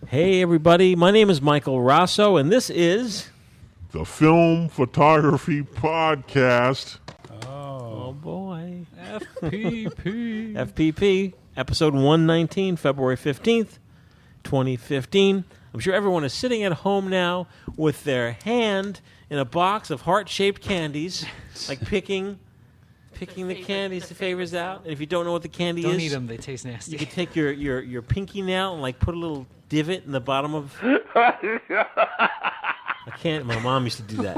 Hey, everybody. My name is Michael Rosso, and this is... the Film Photography Podcast. Oh boy. FPP. FPP, episode 119, February 15th, 2015. I'm sure everyone is sitting at home now with their hand in a box of heart-shaped candies, like picking the candies, the favors out. And if you don't know what the candy is... Don't eat them, they taste nasty. You could take your pinky nail and put a little divot in the bottom of... I can't. My mom used to do that.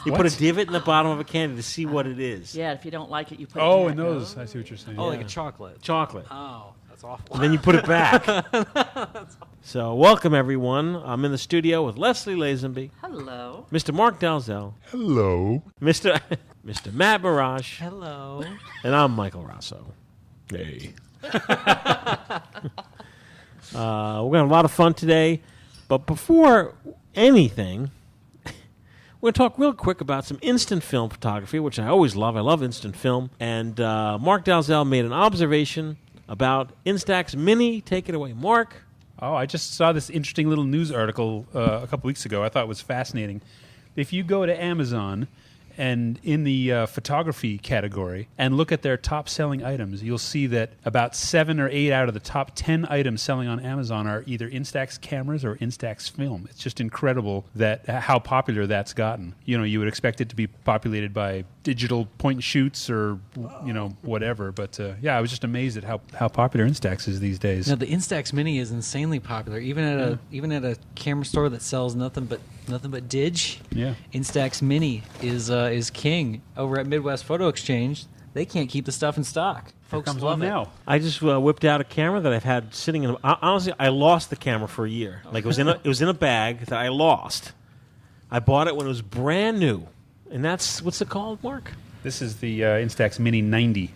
You put a divot in the bottom of a candy to see what it is. Yeah, if you don't like it, you put it Oh, back. and those. I see what you're saying. Oh, like a chocolate. Chocolate. Oh, that's awful. And then you put it back. So, welcome everyone. I'm in the studio with Leslie Lazenby, Hello. Mr. Mark Dalzell, Hello. Mr. Matt Mirage, Hello. and I'm Michael Rosso. Hey. We're going to have a lot of fun today, but before anything, we're going to talk real quick about some instant film photography, which I always love. I love instant film. And Mark Dalzell made an observation about Instax Mini. Take it away, Mark. Oh, I just saw this interesting little news article a couple weeks ago. I thought it was fascinating. If you go to Amazon and in the photography category and look at their top-selling items, you'll see that about 7 or 8 out of the top 10 items selling on Amazon are either Instax cameras or Instax film. It's just incredible that how popular that's gotten. You know, you would expect it to be populated by digital point-and-shoots or, you know, whatever. But, yeah, I was just amazed at how popular Instax is these days. Now, the Instax Mini is insanely popular. Even at a camera store that sells nothing but Dig. Yeah. Instax Mini is king. Over at Midwest Photo Exchange, they can't keep the stuff in stock. Folks Comes love on it. now. I just whipped out a camera that I've had sitting in. Honestly, I lost the camera for a year. Like it was in a bag that I lost. I bought it when it was brand new, and that's what's it called, Mark? This is the Instax Mini 90.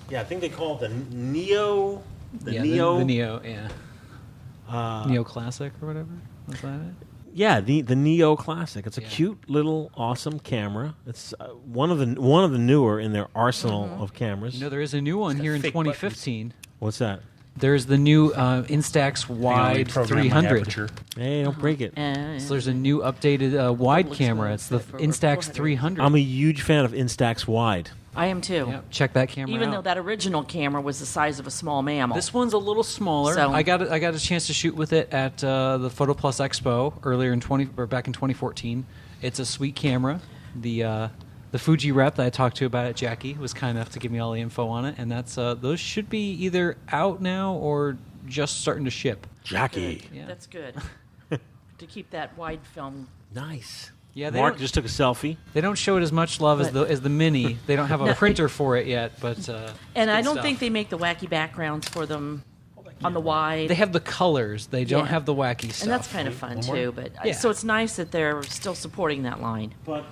Yeah, I think they call it the Neo. The Yeah, Neo. The Neo, yeah. Neo Classic or whatever. Was that it? Yeah, the Neo Classic. It's a Yeah. cute little awesome camera. It's one of the newer in their arsenal of cameras. You know, there is a new one here in fake 2015. What's that? There's the new Instax Wide 300. Hey, don't break it. So there's a new updated wide Looks camera. good. It's the For Instax 400. 300. I'm a huge fan of Instax Wide. I am too. Yeah, check that camera Even out. though that original camera was the size of a small mammal. This one's a little smaller. So- I got a chance to shoot with it at the Photo Plus Expo back in 2014. It's a sweet camera. The Fuji rep that I talked to about it, Jackie, was kind enough to give me all the info on it, and that's those should be either out now or just starting to ship. Jackie. Good. Yeah. That's good. To keep that wide film. Nice. Yeah, Mark just took a selfie. they don't show it as much love as the Mini. They don't have a printer for it yet, but And I good don't stuff. think they make the wacky backgrounds for them on the wide. They have the colors. They don't Yeah. have the wacky stuff. and that's kind of fun One more? too. But Yeah. so it's nice that they're still supporting that line. But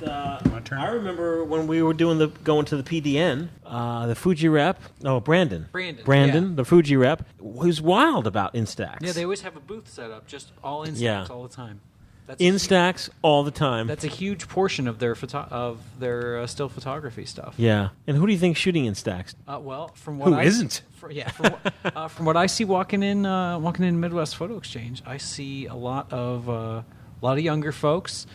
turn? I remember when we were going to the PDN, the Fuji rep. Oh, Brandon, Brandon, the Fuji rep was wild about Instax. Yeah, they always have a booth set up, just all Instax Yeah. all the time. That's Instax all the time. That's a huge portion of their still photography stuff. Yeah. And who do you think's shooting Instax? Well, from what Who I isn't? From what I see walking in Midwest Photo Exchange, I see a lot of younger folks.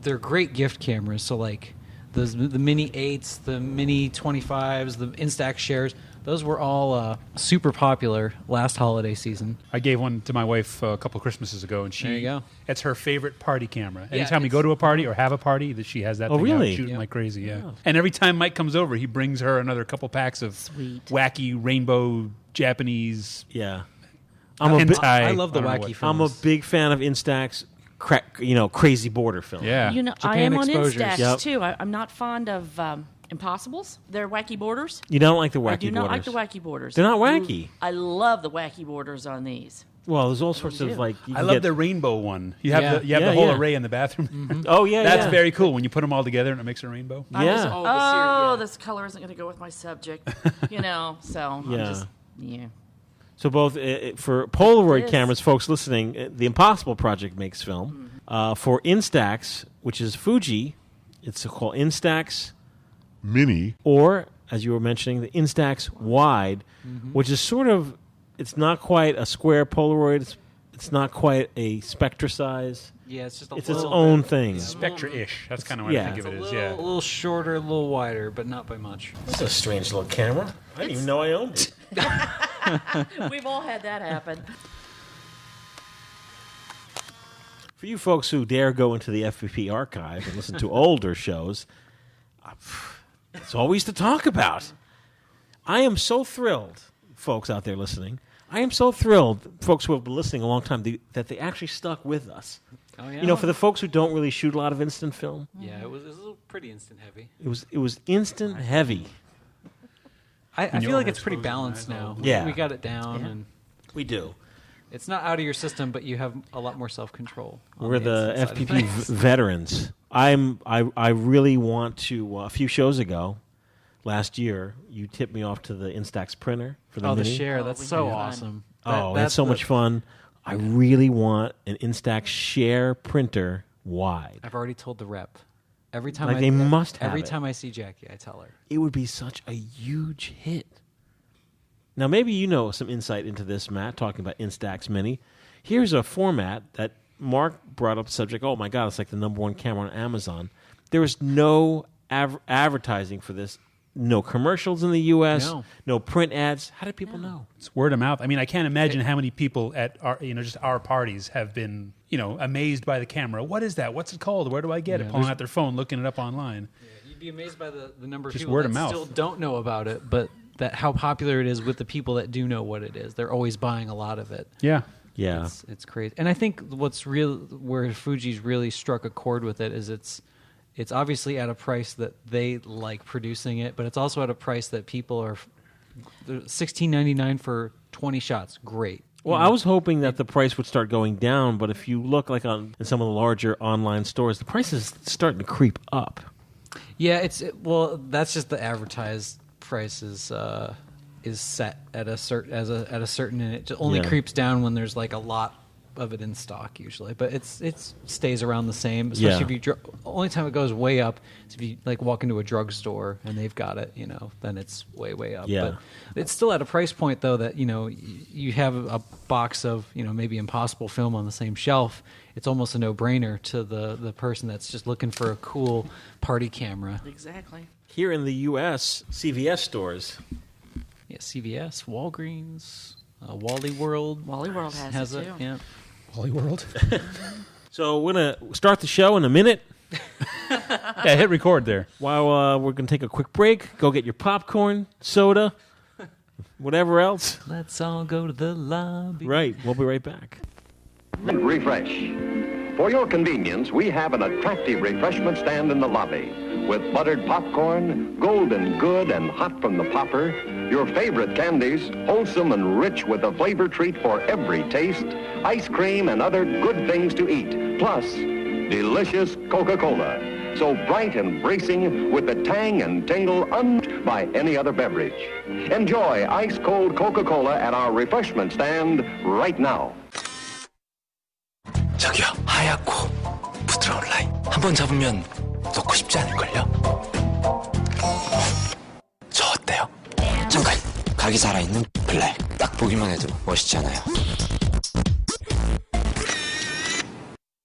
They're great gift cameras. So like the Mini 8s, the Mini 25s, the Instax shares. Those were all super popular last holiday season. I gave one to my wife a couple Christmases ago, and There you go. It's her favorite party camera. Yeah, Anytime we it's- go to a party or have a party, that she has that Oh, thing really? out shooting Yeah. like crazy. Yeah. And every time Mike comes over, he brings her another couple packs of Sweet. wacky rainbow Japanese Yeah. hentai. I love the don't know wacky what. films. I'm a big fan of Instax, crazy border film. Yeah. You know, I Japan am on exposures. Instax Yep. too. I'm not fond of Impossibles. They're wacky borders. You don't like the wacky I do not like borders? the wacky borders. They're not wacky. I love the wacky borders on these. Well, there's all sorts do. of like. You I can love get- the rainbow one. You have Yeah. the Yeah, whole yeah. array in the bathroom. Oh yeah, That's yeah. very cool when you put them all together and it makes a rainbow. Yeah. Oh, this color isn't going to go with my subject. So Yeah. I'm just So both for Polaroid Yes. cameras, folks listening, the Impossible Project makes film. For Instax, which is Fuji, it's called Instax Mini. or, as you were mentioning, the Instax Wide, which is sort of, it's not quite a square Polaroid. It's not quite a Spectra size. Yeah, it's just It's little its own bit. thing. Yeah, Spectra-ish. That's kind of what Yeah. I think It's of a it as. little, Yeah. a little shorter, a little wider, but not by much. It's a strange little camera. I didn't even know I owned it. We've all had that happen. For you folks who dare go into the FPP archive and listen to older shows, it's always to talk about. I am so thrilled, folks out there listening. I am so thrilled, folks who have been listening a long time, that they actually stuck with us. Oh yeah. You know, for the folks who don't really shoot a lot of instant film, yeah, it was pretty instant heavy. it was instant heavy. I When feel you're like it's pretty overexposing, balanced might as now. well. Yeah. We got it down, Yeah. and We do. it's not out of your system, but you have a lot more self control. We're the FPP veterans. I really want to. A few shows ago, last year, you tipped me off to the Instax printer for the Oh, the Mini. share. Oh, That's we so had fun. awesome. Oh, That's it's so much fun. I really want an Instax share printer wide. I've already told the rep. Every time Like, they must have Every it. time I see Jackie, I tell her. It would be such a huge hit. Now, maybe you know some insight into this, Matt, talking about Instax Mini. Here's a format that Mark brought up the subject. Oh, my God, it's like the #1 camera on Amazon. There is no advertising for this. No commercials in the U.S. No print ads. How did people know? It's word of mouth. I mean, I can't imagine how many people at our, just our parties have been, amazed by the camera. What is that? What's it called? Where do I get it? Pulling out their phone, looking it up online. You'd be amazed by the number of Just people word that of mouth. still don't know about it, but that how popular it is with the people that do know what it is. They're always buying a lot of it. Yeah. Yeah. It's crazy. And I think where Fuji's really struck a chord with it is it's obviously at a price that they like producing it, but it's also at a price that people are $16.99 for 20 shots. Great. Well, I was hoping that the price would start going down, but if you look like in some of the larger online stores, the price is starting to creep up. Yeah, that's just the advertised price is set at a certain, and it only Yeah. creeps down when there's like a lot of it in stock usually, but it stays around the same. Especially if you only time it goes way up is if you like walk into a drugstore and they've got it, then it's way up. Yeah. But it's still at a price point though that you have a box of maybe Impossible film on the same shelf. It's almost a no-brainer to the person that's just looking for a cool party camera. Exactly. Here in the U.S., CVS stores. Yeah, CVS, Walgreens, Wally World. Wally World has it too. Yeah. Holy World. So we're going to start the show in a minute. Yeah, hit record there. While we're going to take a quick break, go get your popcorn, soda, whatever else. Let's all go to the lobby. Right, we'll be right back. Refresh. For your convenience, we have an attractive refreshment stand in the lobby with buttered popcorn, golden good and hot from the popper, your favorite candies, wholesome and rich with a flavor treat for every taste, ice cream and other good things to eat, plus delicious Coca-Cola. So bright and bracing with the tang and tingle unmatched by any other beverage. Enjoy ice-cold Coca-Cola at our refreshment stand right now. 저기요, 하얗고 부드러운 라인. 한 번 잡으면 놓고 싶지 않을걸요? 저 어때요? 잠깐, 각이 살아있는 블랙. 딱 보기만 해도 멋있지 않아요?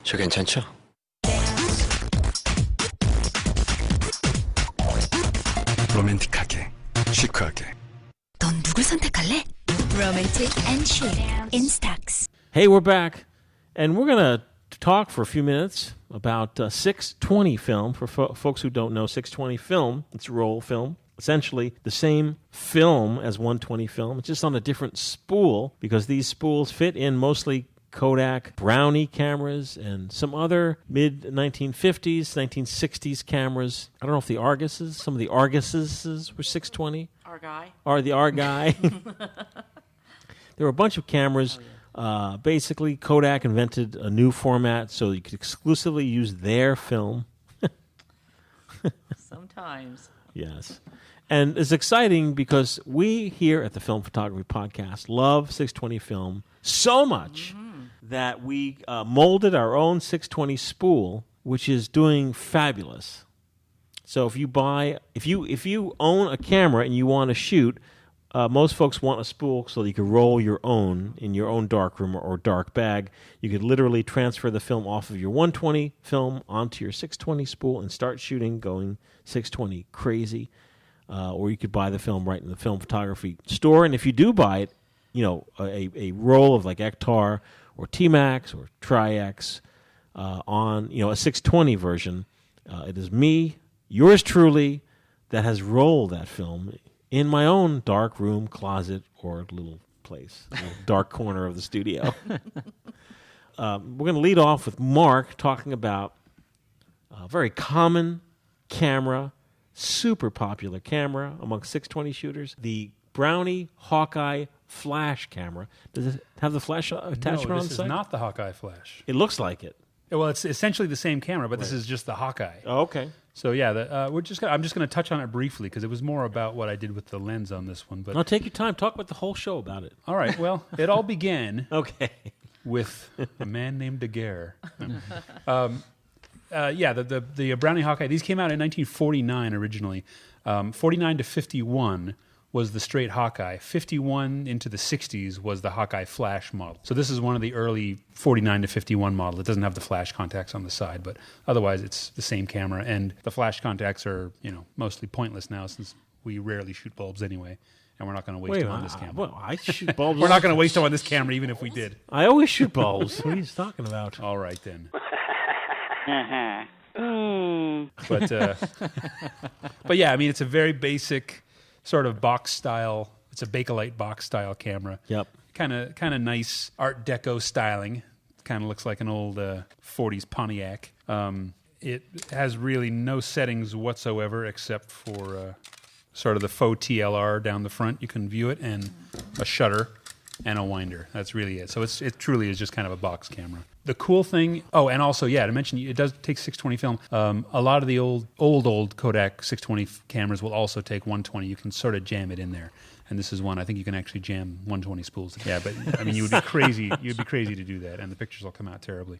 저 괜찮죠? 로맨틱하게, 시크하게. 넌 누굴 선택할래? Romantic and chic. Instax. Hey, we're back, and we're going to talk for a few minutes about 620 film. For folks who don't know, 620 film, it's roll film. Essentially the same film as 120 film. It's just on a different spool because these spools fit in mostly Kodak Brownie cameras and some other mid-1950s, 1960s cameras. I don't know if the Arguses, some of the Arguses were 620. Our guy. Or the Argai. There were a bunch of cameras. Basically, Kodak invented a new format so you could exclusively use their film. Sometimes. Yes. And it's exciting because we here at the Film Photography Podcast love 620 film so much that we molded our own 620 spool, which is doing fabulous. So if you own a camera and you want to shoot most folks want a spool so that you can roll your own in your own darkroom or dark bag. You could literally transfer the film off of your 120 film onto your 620 spool and start shooting, going 620 crazy. Or you could buy the film right in the film photography store. And if you do buy it, a roll of like Ektar or T-Max or Tri-X on a 620 version, it is me, yours truly, that has rolled that film in my own dark room, closet, or little place, little dark corner of the studio. We're going to lead off with Mark talking about a very common camera, super popular camera among 620 shooters, the Brownie Hawkeye flash camera. Does it have the flash attachment on the side? This is not the Hawkeye flash. It looks like it. Well, it's essentially the same camera, but this is just the Hawkeye. Oh, okay. So yeah, I'm just going to touch on it briefly because it was more about what I did with the lens on this one. But No, take your time. Talk about the whole show about it. all right, well, it all began Okay. with a man named Daguerre. The Brownie Hawkeye. These came out in 1949 originally. 49 to 51 was the straight Hawkeye. 51 into the 60s was the Hawkeye Flash model. So this is one of the early 49 to 51 model. It doesn't have the flash contacts on the side, but otherwise it's the same camera. And the flash contacts are, mostly pointless now since we rarely shoot bulbs anyway. And we're not going to waste them on this camera. Well, I shoot bulbs. We're not going to waste them on this camera even if we did. I always shoot bulbs. What are you talking about? All right, then. But yeah, I mean, it's a very basic sort of box style. It's a Bakelite box style camera. Yep. Kind of nice Art Deco styling. Kind of looks like an old 40s Pontiac. It has really no settings whatsoever except for sort of the faux TLR down the front. You can view it, and a shutter and a winder. That's really it. So it truly is just kind of a box camera. The cool thing, and also, to mention, it does take 620 film. A lot of the old Kodak 620 cameras will also take 120. You can sort of jam it in there. And this is one, I think you can actually jam 120 spools. Yeah, but I mean, you would be crazy. You'd be crazy to do that, and the pictures will come out terribly.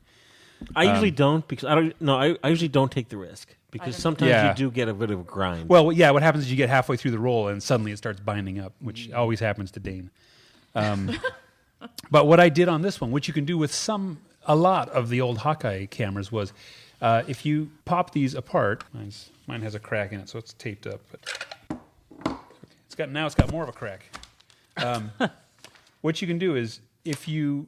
I usually don't because I usually don't take the risk because sometimes you do get a bit of a grind. Well, yeah, what happens is you get halfway through the roll and suddenly it starts binding up, which always happens to Dane. But what I did on this one, which you can do with a lot of the old Hawkeye cameras, was if you pop these apart. Mine has a crack in it, so it's taped up. But it's got more of a crack. What you can do is if you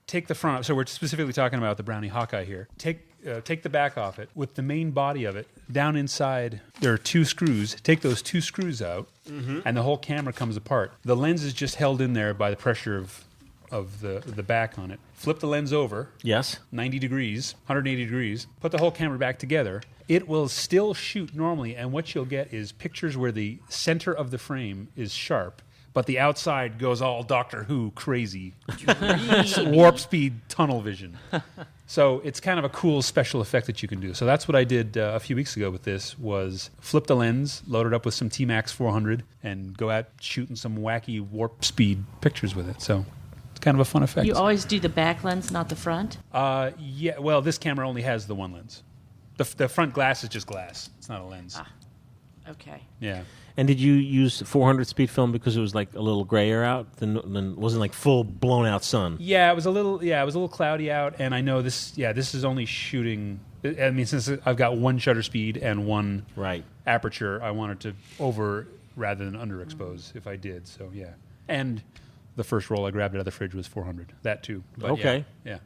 take the front, so we're specifically talking about the Brownie Hawkeye here. Take the back off it with the main body of it. Down inside, there are two screws. Take those two screws out, and the whole camera comes apart. The lens is just held in there by the pressure of the back on it. Flip the lens over. Yes. 90 degrees, 180 degrees. Put the whole camera back together. It will still shoot normally, and what you'll get is pictures where the center of the frame is sharp, but the outside goes all Doctor Who crazy. Warp speed tunnel vision. So it's kind of a cool special effect that you can do. So that's what I did a few weeks ago with this, was flip the lens, load it up with some T-Max 400, and go out shooting some wacky warp speed pictures with it. So it's kind of a fun effect. You always do the back lens, not the front? Yeah, well, this camera only has the one lens. The front glass is just glass. It's not a lens. Okay. Yeah. And did you use 400 speed film because it was like a little grayer out? Then wasn't like full blown out sun. Yeah, it was a little cloudy out, and I know this. Yeah, this is only shooting. I mean, since I've got one shutter speed and one aperture, I wanted to over rather than underexpose if I did. So yeah, and the first roll I grabbed out of the fridge was 400. That too. But okay. Yeah.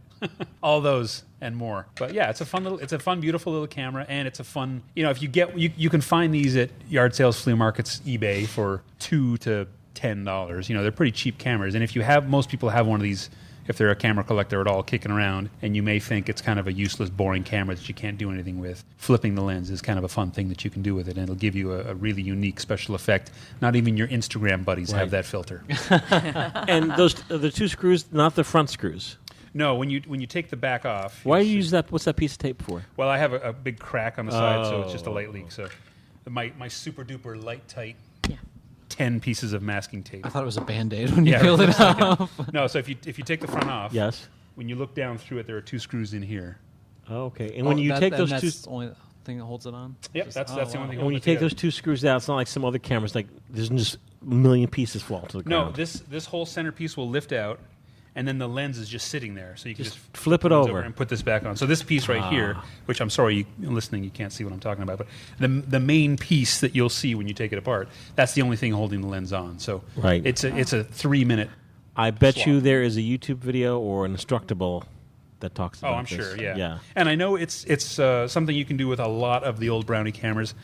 All those and more. But yeah, it's a fun, beautiful little camera, and it's a fun. If you can find these at yard sales, flea markets, eBay for $2 to $10. They're pretty cheap cameras, and most people have one of these. If they're a camera collector at all, kicking around, and you may think it's kind of a useless, boring camera that you can't do anything with, flipping the lens is kind of a fun thing that you can do with it, and it'll give you a really unique special effect. Not even your Instagram buddies have that filter. And those the two screws, not the front screws. No, when you take the back off. Why do you use that? What's that piece of tape for? Well, I have a big crack on the side, so it's just a light leak. So my super duper light tight 10 pieces of masking tape. I thought it was a Band-Aid when you peeled it off. No, so if you take the front off, yes. When you look down through it, there are two screws in here. Oh, okay. And when you take those two, that's the only thing that holds it on. Yep, that's the only thing. And when you take those two screws out, it's not like some other cameras. Like there's just a million pieces fall to the No, ground. this whole centerpiece will lift out, and then the lens is just sitting there. So you can just flip it the lens over. and put this back on. So this piece right here, which I'm sorry, listening, you can't see what I'm talking about, but the main piece that you'll see when you take it apart, that's the only thing holding the lens on. So Right. it's a 3-minute. I bet swap. you there is a YouTube video or an Instructable that talks about Oh, I'm this. sure, yeah. Yeah. And I know it's something you can do with a lot of the old Brownie cameras,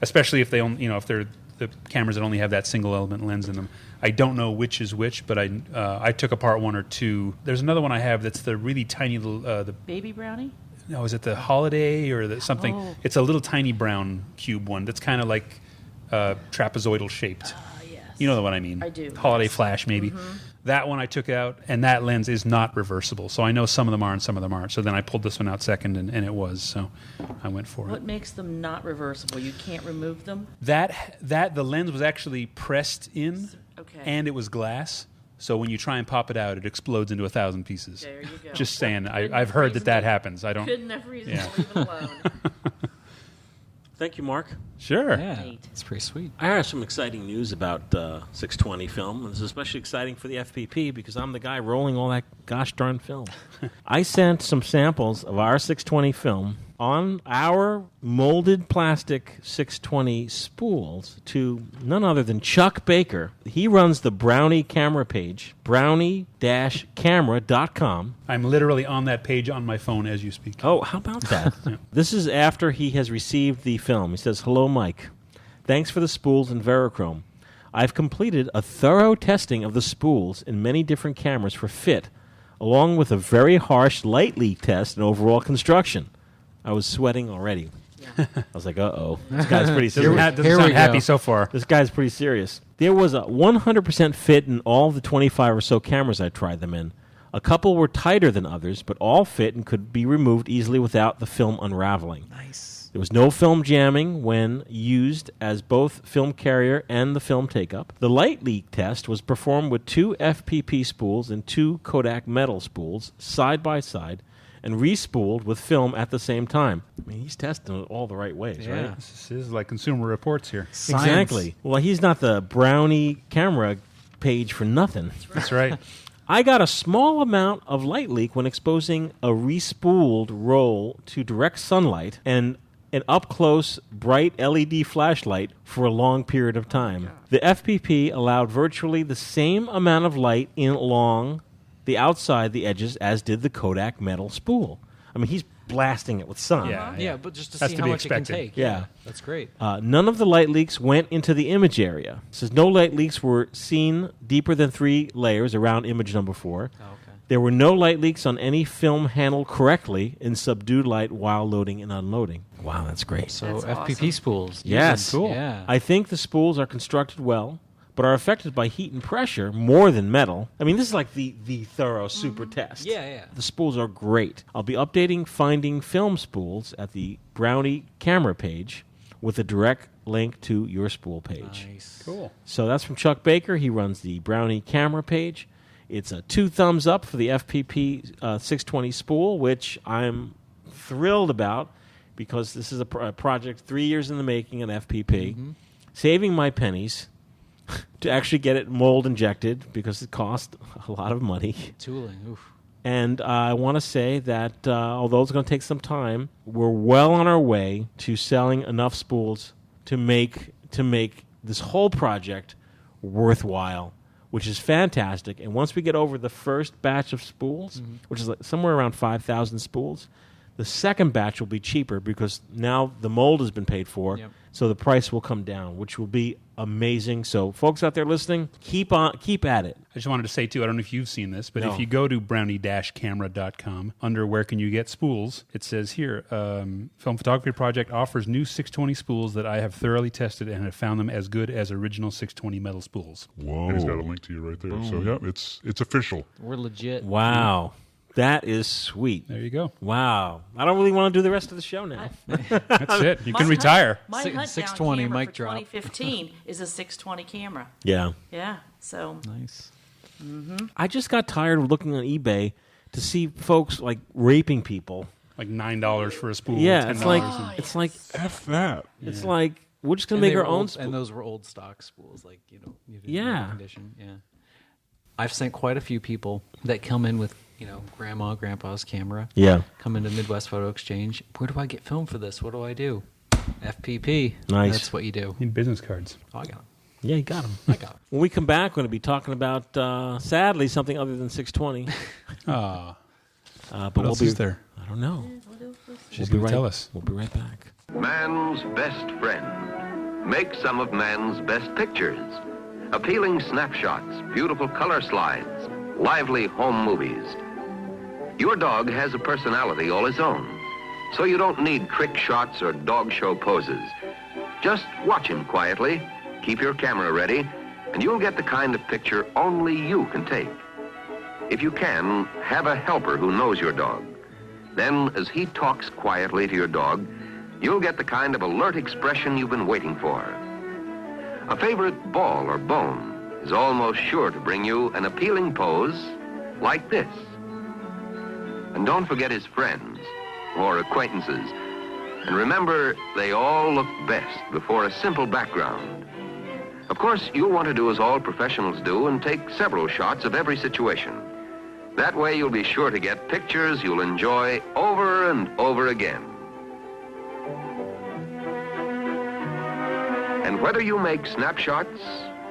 especially if they if they're the cameras that only have that single element lens in them. I don't know which is which, but I took apart one or two. There's another one I have that's the really tiny little Baby brownie? no, is it the Holiday or something? Oh. It's a little tiny brown cube one that's kind of like trapezoidal shaped. Yes. You know the one I mean? I do, Holiday yes. Flash, maybe. That one I took out, and that lens is not reversible. So I know some of them are and some of them aren't. So then I pulled this one out second, and it was. So I went for What it. makes them not reversible? You can't remove them? That the lens was actually pressed in, Okay. and it was glass. So when you try and pop it out, it explodes into 1,000 pieces. There you go. Just saying, Couldn't I've heard that reasonably- happens. I don't. Couldn't have reason Yeah. to leave it alone. Thank you, Mark. Sure. Yeah, Neat. it's pretty sweet. I have some exciting news about 620 film. This is especially exciting for the FPP because I'm the guy rolling all that gosh darn film. I sent some samples of our 620 film on our molded plastic 620 spools to none other than Chuck Baker. He runs the Brownie camera page, brownie-camera.com. I'm literally on that page on my phone as you speak. Oh, how about that? This is after he has received the film. He says, "Hello, Mike. Thanks for the spools and Verichrome. I've completed a thorough testing of the spools in many different cameras for fit, along with a very harsh light leak test and overall construction." I was sweating already. I was like, uh-oh. This guy's pretty serious. Doesn't Here we sound happy go. so far. This guy's pretty serious. There was a 100% fit in all the 25 or so cameras I tried them in. A couple were tighter than others, but all fit and could be removed easily without the film unraveling. Nice. There was no film jamming when used as both film carrier and the film take-up. The light leak test was performed with 2 FPP spools and 2 Kodak metal spools side by side and re-spooled with film at the same time. I mean, he's testing it all the right ways, Yeah. right? This is like Consumer Reports here. Exactly. Well, he's not the Brownie camera page for nothing. That's right. I got a small amount of light leak when exposing a re-spooled roll to direct sunlight and an up-close bright LED flashlight for a long period of time. The FPP allowed virtually the same amount of light in along the outside the edges as did the Kodak metal spool. I mean, he's blasting it with sun. Yeah, but just to That's see to how be much it can expected. take. Yeah. That's great. None of the light leaks went into the image area. It says no light leaks were seen deeper than 3 layers around image number 4. Oh, okay. There were no light leaks on any film handled correctly in subdued light while loading and unloading. Wow, that's great. So That's FPP awesome. spools. Yes. Cool. Yeah. I think the spools are constructed well, but are affected by heat and pressure more than metal. I mean, this is like the thorough super test. Yeah. The spools are great. I'll be updating Finding Film spools at the Brownie camera page with a direct link to your spool page. Nice. Cool. So that's from Chuck Baker. He runs the Brownie camera page. It's a 2 thumbs up for the FPP 620 spool, which I'm thrilled about because this is a project 3 years in the making, an FPP. Saving my pennies to actually get it mold injected because it cost a lot of money. Tooling. Oof. And I want to say that although it's going to take some time, we're well on our way to selling enough spools to make this whole project worthwhile, which is fantastic. And once we get over the first batch of spools, which is like somewhere around 5,000 spools, the second batch will be cheaper because now the mold has been paid for, Yep. so the price will come down, which will be amazing. So, folks out there listening, keep at it. I just wanted to say, too, I don't know if you've seen this, but No. if you go to brownie-camera.com, under where can you get spools, it says here, Film Photography Project offers new 620 spools that I have thoroughly tested and have found them as good as original 620 metal spools. Whoa. He's got a link to you right there. So, yeah, it's official. We're legit. Wow. That is sweet. There you go. Wow. I don't really want to do the rest of the show now. That's it. You My can retire. My Six- hunt 620 down camera mic for drop. 2015 is a 620 camera. Yeah. Yeah, so Nice. I just got tired of looking on eBay to see folks like raping people. Like $9 for a spool. Yeah, $10. it's like F that. it's like We're just gonna And make they our were own. old- and those were old stock spools, like you didn't Yeah. know the condition. Yeah, I've sent quite a few people that come in with grandma, grandpa's camera. Yeah. Come into Midwest Photo Exchange. Where do I get film for this? What do I do? FPP. Nice. That's what you do. Need business cards. Oh, I got 'em. Yeah, you got them. I got 'em. When we come back, we're going to be talking about, sadly, something other than 620. Ah, But what else is there? I don't know. She's We'll going be to tell us. We'll be right back. Man's best friend. Make some of man's best pictures. Appealing snapshots, beautiful color slides, lively home movies. Your dog has a personality all his own, so you don't need trick shots or dog show poses. Just watch him quietly, keep your camera ready, and you'll get the kind of picture only you can take. If you can, have a helper who knows your dog. Then, as he talks quietly to your dog, you'll get the kind of alert expression you've been waiting for. A favorite ball or bone is almost sure to bring you an appealing pose like this. And don't forget his friends or acquaintances. And remember, they all look best before a simple background. Of course, you'll want to do as all professionals do and take several shots of every situation. That way you'll be sure to get pictures you'll enjoy over and over again. And whether you make snapshots,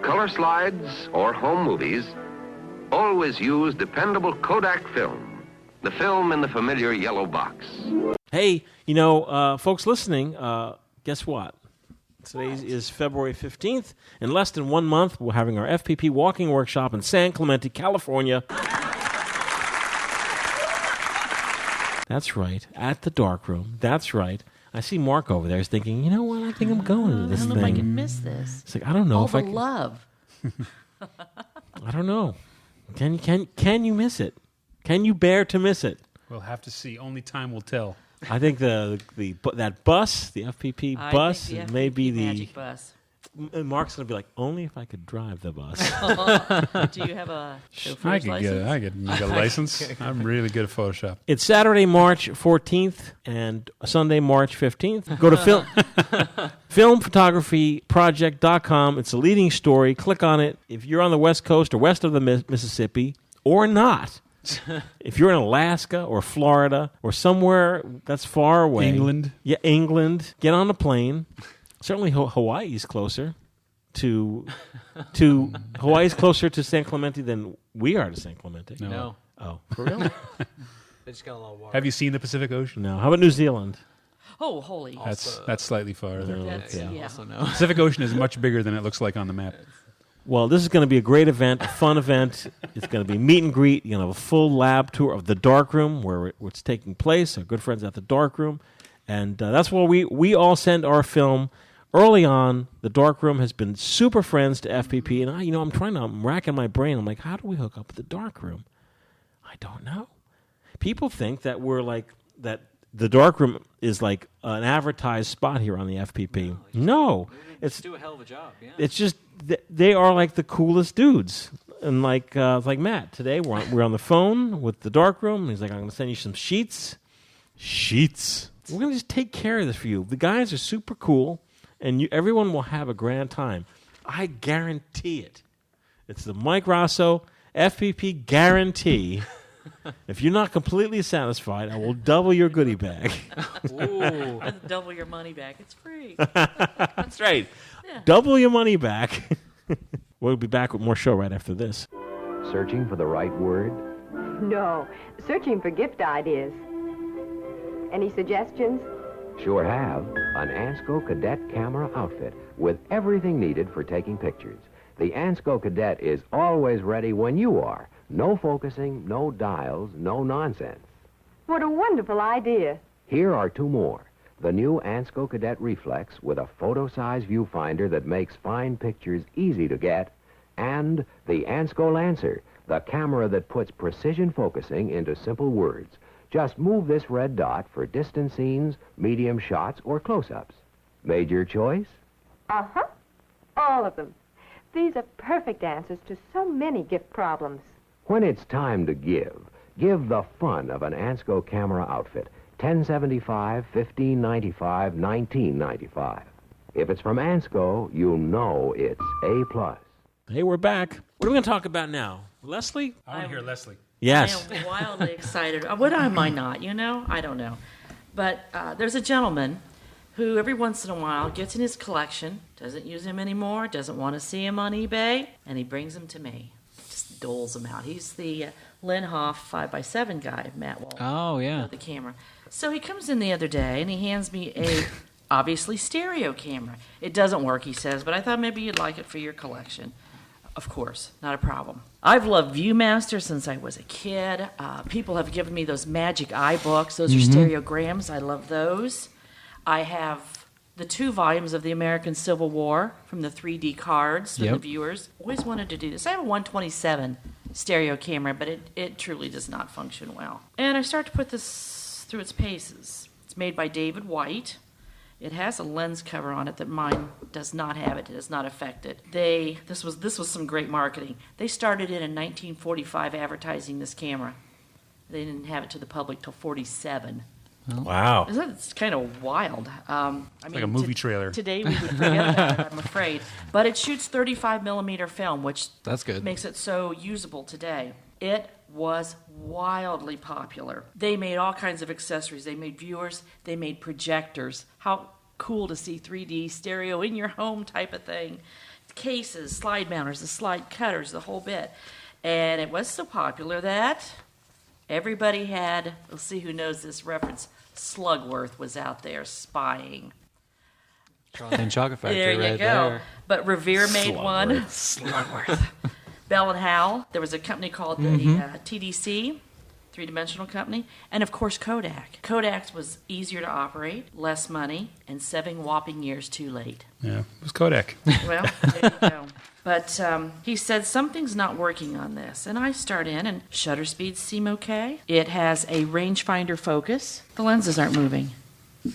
color slides, or home movies, always use dependable Kodak film, the film in the familiar yellow box. Hey, folks listening, guess what? Today is February 15th. In less than 1 month, we're having our FPP walking workshop in San Clemente, California. That's right, at the darkroom. That's right. I see Mark over there. He's thinking, you know what? I think I'm going to this I don't thing. know if I can miss this. It's like, I don't know All if the I can. love. I don't know. Can you miss it? Can you bear to miss it? We'll have to see. Only time will tell. I think that bus, the FPP I bus, think the may be FPP magic bus. And Mark's going to be like, only if I could drive the bus. Do you have a I chauffeur's could license? make a license. I'm really good at Photoshop. It's Saturday, March 14th and Sunday, March 15th. Go to filmphotographyproject.com. It's a leading story. Click on it. If you're on the West Coast or west of the Mississippi or not, if you're in Alaska or Florida or somewhere that's far away. England. Yeah, England. Get on a plane. Certainly Hawaii's closer to Hawaii's closer to San Clemente than we are to San Clemente. No. Oh, for real? They just got a lot of water. Have you seen the Pacific Ocean? No. How about New Zealand? Oh, holy. That's slightly farther. That's, yeah. Also no. Pacific Ocean is much bigger than it looks like on the map. Well, this is going to be a great event, a fun event. It's going to be meet and greet. You're going to have a full lab tour of the darkroom where it's taking place. Our good friends at the darkroom. And that's where we all send our film. Early on, the darkroom has been super friends to FPP. And I'm racking my brain. I'm like, how do we hook up with the darkroom? I don't know. People think that we're like, that the darkroom is like an advertised spot here on the FPP. No. It's do a hell of a job. Yeah. It's just they are like the coolest dudes, and like Matt today we're on the phone with the darkroom. He's like, I'm going to send you some sheets. We're going to just take care of this for you. The guys are super cool, and everyone will have a grand time. I guarantee it. It's the Mike Rosso FPP guarantee. If you're not completely satisfied, I will double your goodie bag. Ooh. Double your money back. It's free. That's right. Yeah. Double your money back. We'll be back with more show right after this. Searching for the right word? No, searching for gift ideas. Any suggestions? Sure have. An Ansco Cadet camera outfit with everything needed for taking pictures. The Ansco Cadet is always ready when you are. No focusing, no dials, no nonsense. What a wonderful idea. Here are two more. The new Ansco Cadet Reflex with a photo-size viewfinder that makes fine pictures easy to get, and the Ansco Lancer, the camera that puts precision focusing into simple words. Just move this red dot for distant scenes, medium shots, or close-ups. Made your choice? Uh-huh. All of them. These are perfect answers to so many gift problems. When it's time to give the fun of an Ansco camera outfit. $10.75, $15.95, $19.95. If it's from Ansco, you know it's A+. Hey, we're back. What are we going to talk about now? Leslie? I want to hear Leslie. Yes. I am wildly excited. What am I not, I don't know. But there's a gentleman who every once in a while gets in his collection, doesn't use him anymore, doesn't want to see him on eBay, and he brings them to me. Just doles them out. He's the Linhof 5x7 guy, Matt Wall. Oh, yeah. The camera. So he comes in the other day, and he hands me a, obviously, stereo camera. It doesn't work, he says, but I thought maybe you'd like it for your collection. Of course, not a problem. I've loved ViewMaster since I was a kid. People have given me those Magic Eye books. Those are stereograms. I love those. I have the 2 volumes of the American Civil War from the 3D cards for the viewers. Always wanted to do this. I have a 127 stereo camera, but it truly does not function well. And I start to put this through its paces. It's made by David White. It has a lens cover on it that mine does not have. It does not affect it. This was some great marketing. They started in 1945 advertising this camera. They didn't have it to the public till 47. Wow. It's kind of wild. I mean, like a movie trailer. Today we would forget about it, I'm afraid. But it shoots 35 millimeter film, which That's good. makes it so usable today. It was wildly popular. They made all kinds of accessories. They made viewers. They made projectors. How cool to see 3D stereo in your home type of thing. Cases, slide mounters, the slide cutters, the whole bit. And it was so popular that everybody had, we'll see who knows this reference, Slugworth was out there spying. Charlie and Chocolate Factory There you right go. there. But Revere made one. Slugworth. Bell and Howell. There was a company called the TDC, three-dimensional company, and of course Kodak. Kodak was easier to operate, less money, and 7 whopping years too late. Yeah, it was Kodak. Well, there you go. But he said something's not working on this, and I start in, and shutter speeds seem okay. It has a rangefinder focus. The lenses aren't moving. Do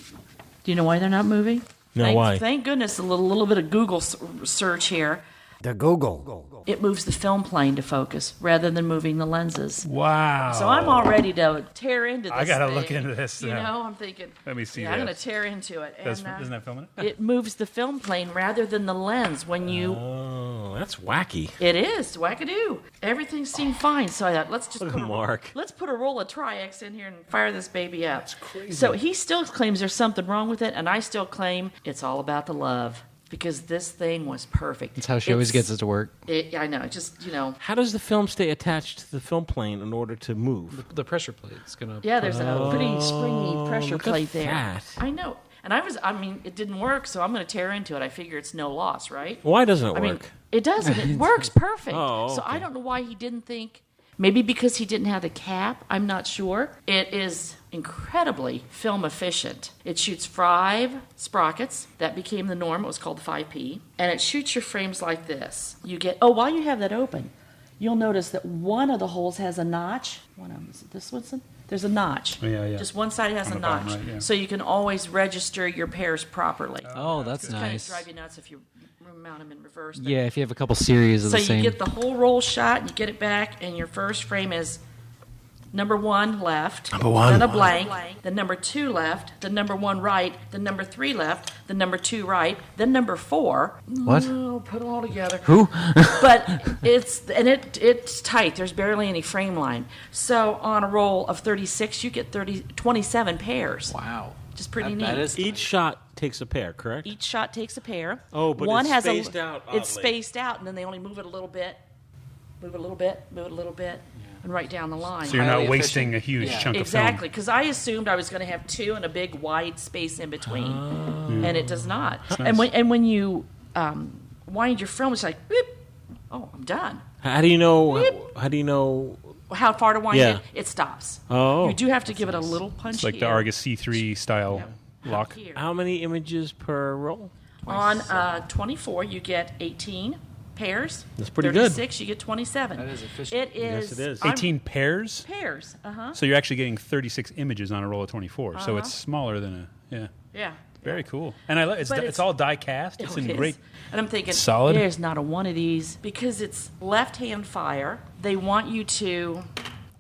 you know why they're not moving? No, why? Thank goodness a little bit of Google search here. The Google. It moves the film plane to focus rather than moving the lenses. Wow. So I'm all ready to tear into this I got to thing. look into this You now. know, I'm thinking, Let me see I'm that. going to tear into it. Isn't that filming it? It moves the film plane rather than the lens when you... Oh, that's wacky. It is. Wackadoo. Everything seemed fine. So I thought, let's just Look at Mark. Let's put a roll of Tri-X in here and fire this baby up. That's crazy. So he still claims there's something wrong with it, and I still claim it's all about the love. Because this thing was perfect. That's how she always gets it to work. I know. Just, How does the film stay attached to the film plane in order to move? The pressure plate's going to... Yeah, there's a pretty springy pressure look at plate there. that. I know. And it didn't work, so I'm going to tear into it. I figure it's no loss, right? Why doesn't it I mean, work? it doesn't. It works perfect. Oh, So okay. I don't know why he didn't think. Maybe because he didn't have the cap. I'm not sure. It is incredibly film efficient. It shoots 5 sprockets. That became the norm. It was called the 5P. And it shoots your frames like this. You get, while you have that open, you'll notice that one of the holes has a notch. One of them, is it this one? There's a notch. Oh, yeah. Just one side has On a the bottom notch. right, yeah. So you can always register your pairs properly. Oh, that's It's kind of nice. drive you nuts if you mount them in reverse. but- Yeah, if you have a couple series of so the same... you get the whole roll shot, and you get it back, and your first frame is number 1 left, then a blank, then number 2 left, then number 1 right, then number 3 left, then number 2 right, then number 4. What? Oh, put it all together. Who? But it's tight. There's barely any frame line. So on a roll of 36, you get 27 pairs. Wow. Just pretty neat. That is... Each shot takes a pair, correct? Each shot takes a pair. Oh, but one it's has spaced out It's oddly. spaced out, and then they only move it a little bit, move it a little bit, move it a little bit, and right down the line. So you're Highly not wasting efficient. a huge Yeah. chunk of Exactly, film. because I assumed I was going to have 2 and a big wide space in between, and it does not. And when you wind your film, it's like, whoop, oh, I'm done. How do you know? How do you know? How far to wind Yeah. it? It stops. Oh. You do have to give it a little punch It's like here. the Argus C3 style lock. Here. How many images per roll? On 24, you get 18 pairs. That's pretty good. 36, you get 27. That is efficient. It is. Yes, it is. 18 pairs? Pairs. So you're actually getting 36 images on a roll of 24. So it's smaller than Yeah. Very cool. And I it's But it's all die cast. It's Oh, in it great. is. And I'm thinking, Solid. there's not a one of these because it's left-hand fire. They want you to.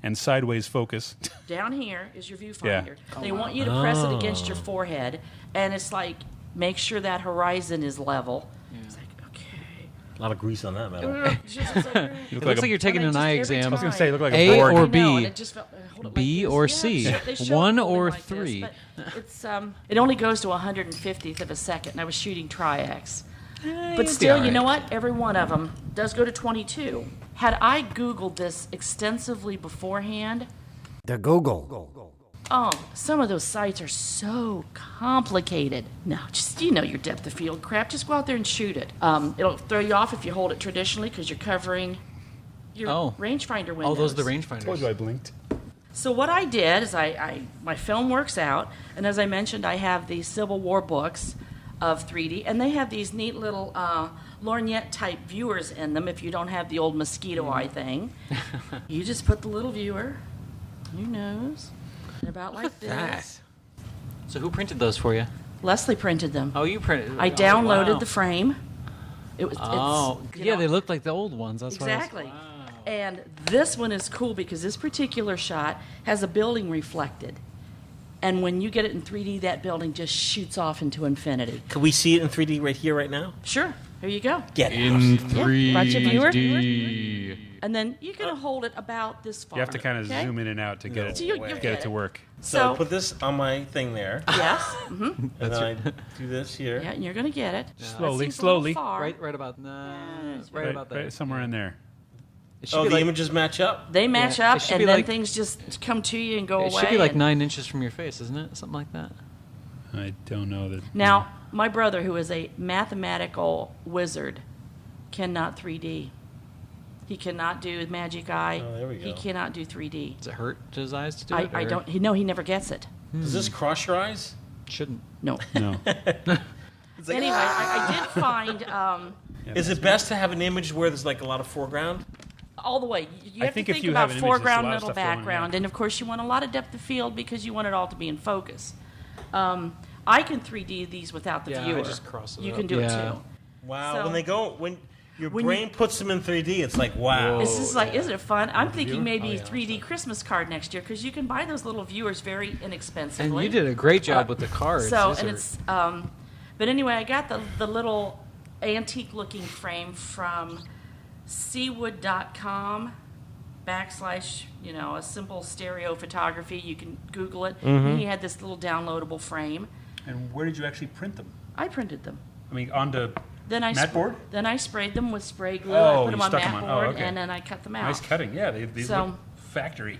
And sideways focus. Down here is your viewfinder. Yeah. They want you to press it against your forehead, and it's like make sure that horizon is level. It's like, okay. A lot of grease on that metal. It looks like you're taking an eye exam. I was going to say, you look like A a board. or I know, B? and it just felt, hold it like B this. or Yeah, C? they show it 1 holding or like 3? This, but it's it only goes to 150th of a second, and I was shooting Tri-X. But still, you know what? Every one of them does go to 22. Had I Googled this extensively beforehand, The Google. oh, some of those sites are so complicated. No, just, you know your depth of field crap. Just go out there and shoot it. It'll throw you off if you hold it traditionally because you're covering your rangefinder windows. Oh, those are the rangefinders. Told you I blinked. So what I did is my film works out, and as I mentioned, I have the Civil War books of 3D, and they have these neat little lorgnette type viewers in them. If you don't have the old mosquito eye thing, you just put the little viewer on your nose, and about like this. So who printed those for you? Leslie printed them. Oh, you printed. I downloaded the frame. It was. They look like the old ones. That's exactly. Why And this one is cool because this particular shot has a building reflected. And when you get it in 3D, that building just shoots off into infinity. Can we see it in 3D right here, right now? Sure. Here you go. Get it. In Right, your viewer. 3D. And then you're going to hold it about this far. You have to kind of okay? zoom in and out to get it, So you'll get get it to it. work. So So, put this on my thing there. yes. Mm-hmm. And then I do this here. Yeah, and you're going to get it. Slowly, That seems a little slowly. far. Right about right about there. Right somewhere in there. It should Oh, be the like, images match up? They match Yeah, it up, should and be then like- things just come to you and go It away. should be like and- 9 inches from your face, isn't it? Something like that. I don't know that. Now, my brother, who is a mathematical wizard, cannot 3D. He cannot do Magic Eye. Oh, there we go. He cannot do 3D. Does it hurt his eyes to do it? I or- don't. He never gets it. Does this cross your eyes? Shouldn't. No. No. Anyway, I did find Is it best to have an image where there's like a lot of foreground? all the way. You I have think to if think you about have an image, there's a foreground, lot of middle, stuff going on, background, yeah. and of course you want a lot of depth of field because you want it all to be in focus. I can 3D these without the Yeah, I viewer. just cross it You up. can do Yeah. it too. Wow. So- when your When brain you- puts them in 3D, it's like, wow. It's just like, isn't it fun? I'm thinking viewer? maybe Oh, yeah, 3D Christmas card next year because you can buy those little viewers very inexpensively. And you did a great job with the cards. So, These and are- it's, but anyway, I got the little antique looking frame from seawood.com / a simple stereo photography. You can Google it. Mm-hmm. He had this little downloadable frame. And where did you actually print them? I printed them. I mean, onto Then I mat board? Then I sprayed them with spray glue. Oh, I put them you on stuck mat 'em on. board, Oh, okay. and then I cut them out. Nice cutting. Yeah, they So- look factory.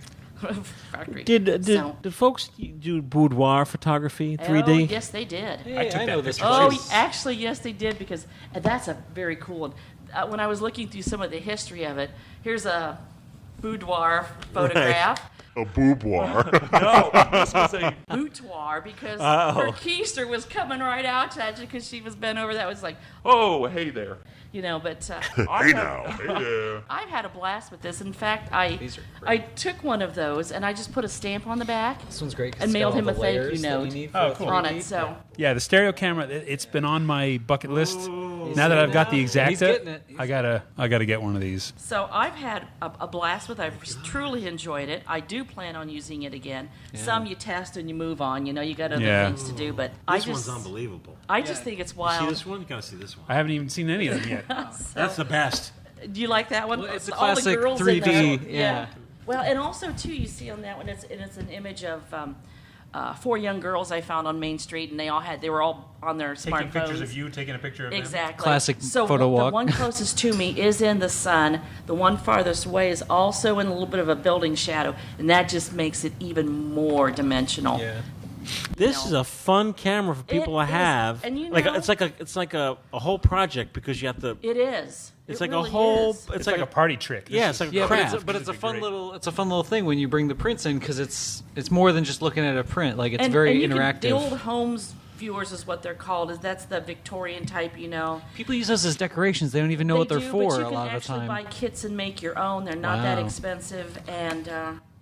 Factory. Did So- folks do boudoir photography, Oh, 3D? yes, they did. Hey, I took I that know this picture. one. Oh, actually, yes, they did because that's a very cool one. When I was looking through some of the history of it, here's a boudoir photograph. A boudoir. Boudoir because Oh. her keister was coming right out at you because she was bent over. That was like, Oh, hey there. but Hey now. Hey there. I've had a blast with this. In fact, These are I great. took one of those and I just put a stamp on the back This one's great. 'cause and it's got mailed all him the a thank you layers that note need Oh, for cool. the on 3D. it. So Yeah, the stereo camera. It's been on my bucket list. Now that I've got the He's Exacta, getting it. I gotta get one of these. So I've had a blast with it. I've truly enjoyed it. I do plan on using it again. Some you test and you move on. You got other Yeah. things to do. But This I one's just, unbelievable. I just think it's See wild. this one? You gotta see this one. I haven't even seen any of them yet. That's the best. Do you like that one? Well, it's a All the classic girls in 3D, there. yeah. Well, and also too, you see on that one, it's an image of 4 young girls I found on Main Street, and they were all on their smartphones. Taking pictures of you, taking a picture of them. Exactly. Classic so photo the walk. one closest to me is in the sun. The one farthest away is also in a little bit of a building shadow, and that just makes it even more dimensional. Yeah. This is a fun camera for people to It is. have. And you like know- it's like a whole project because you have to. It is. It's It like really a whole. is. It's like a party trick. This Yeah, is- it's like a Yeah, craft. but it's a fun great. little thing when you bring the prints in because it's more than just looking at a print. Like it's And very you can- interactive. the old homes viewers is what they're called. That's the Victorian type, People use those as decorations. They don't even know what they're do, for but you a can lot of the actually time. buy kits and make your own. They're not that Wow. expensive, and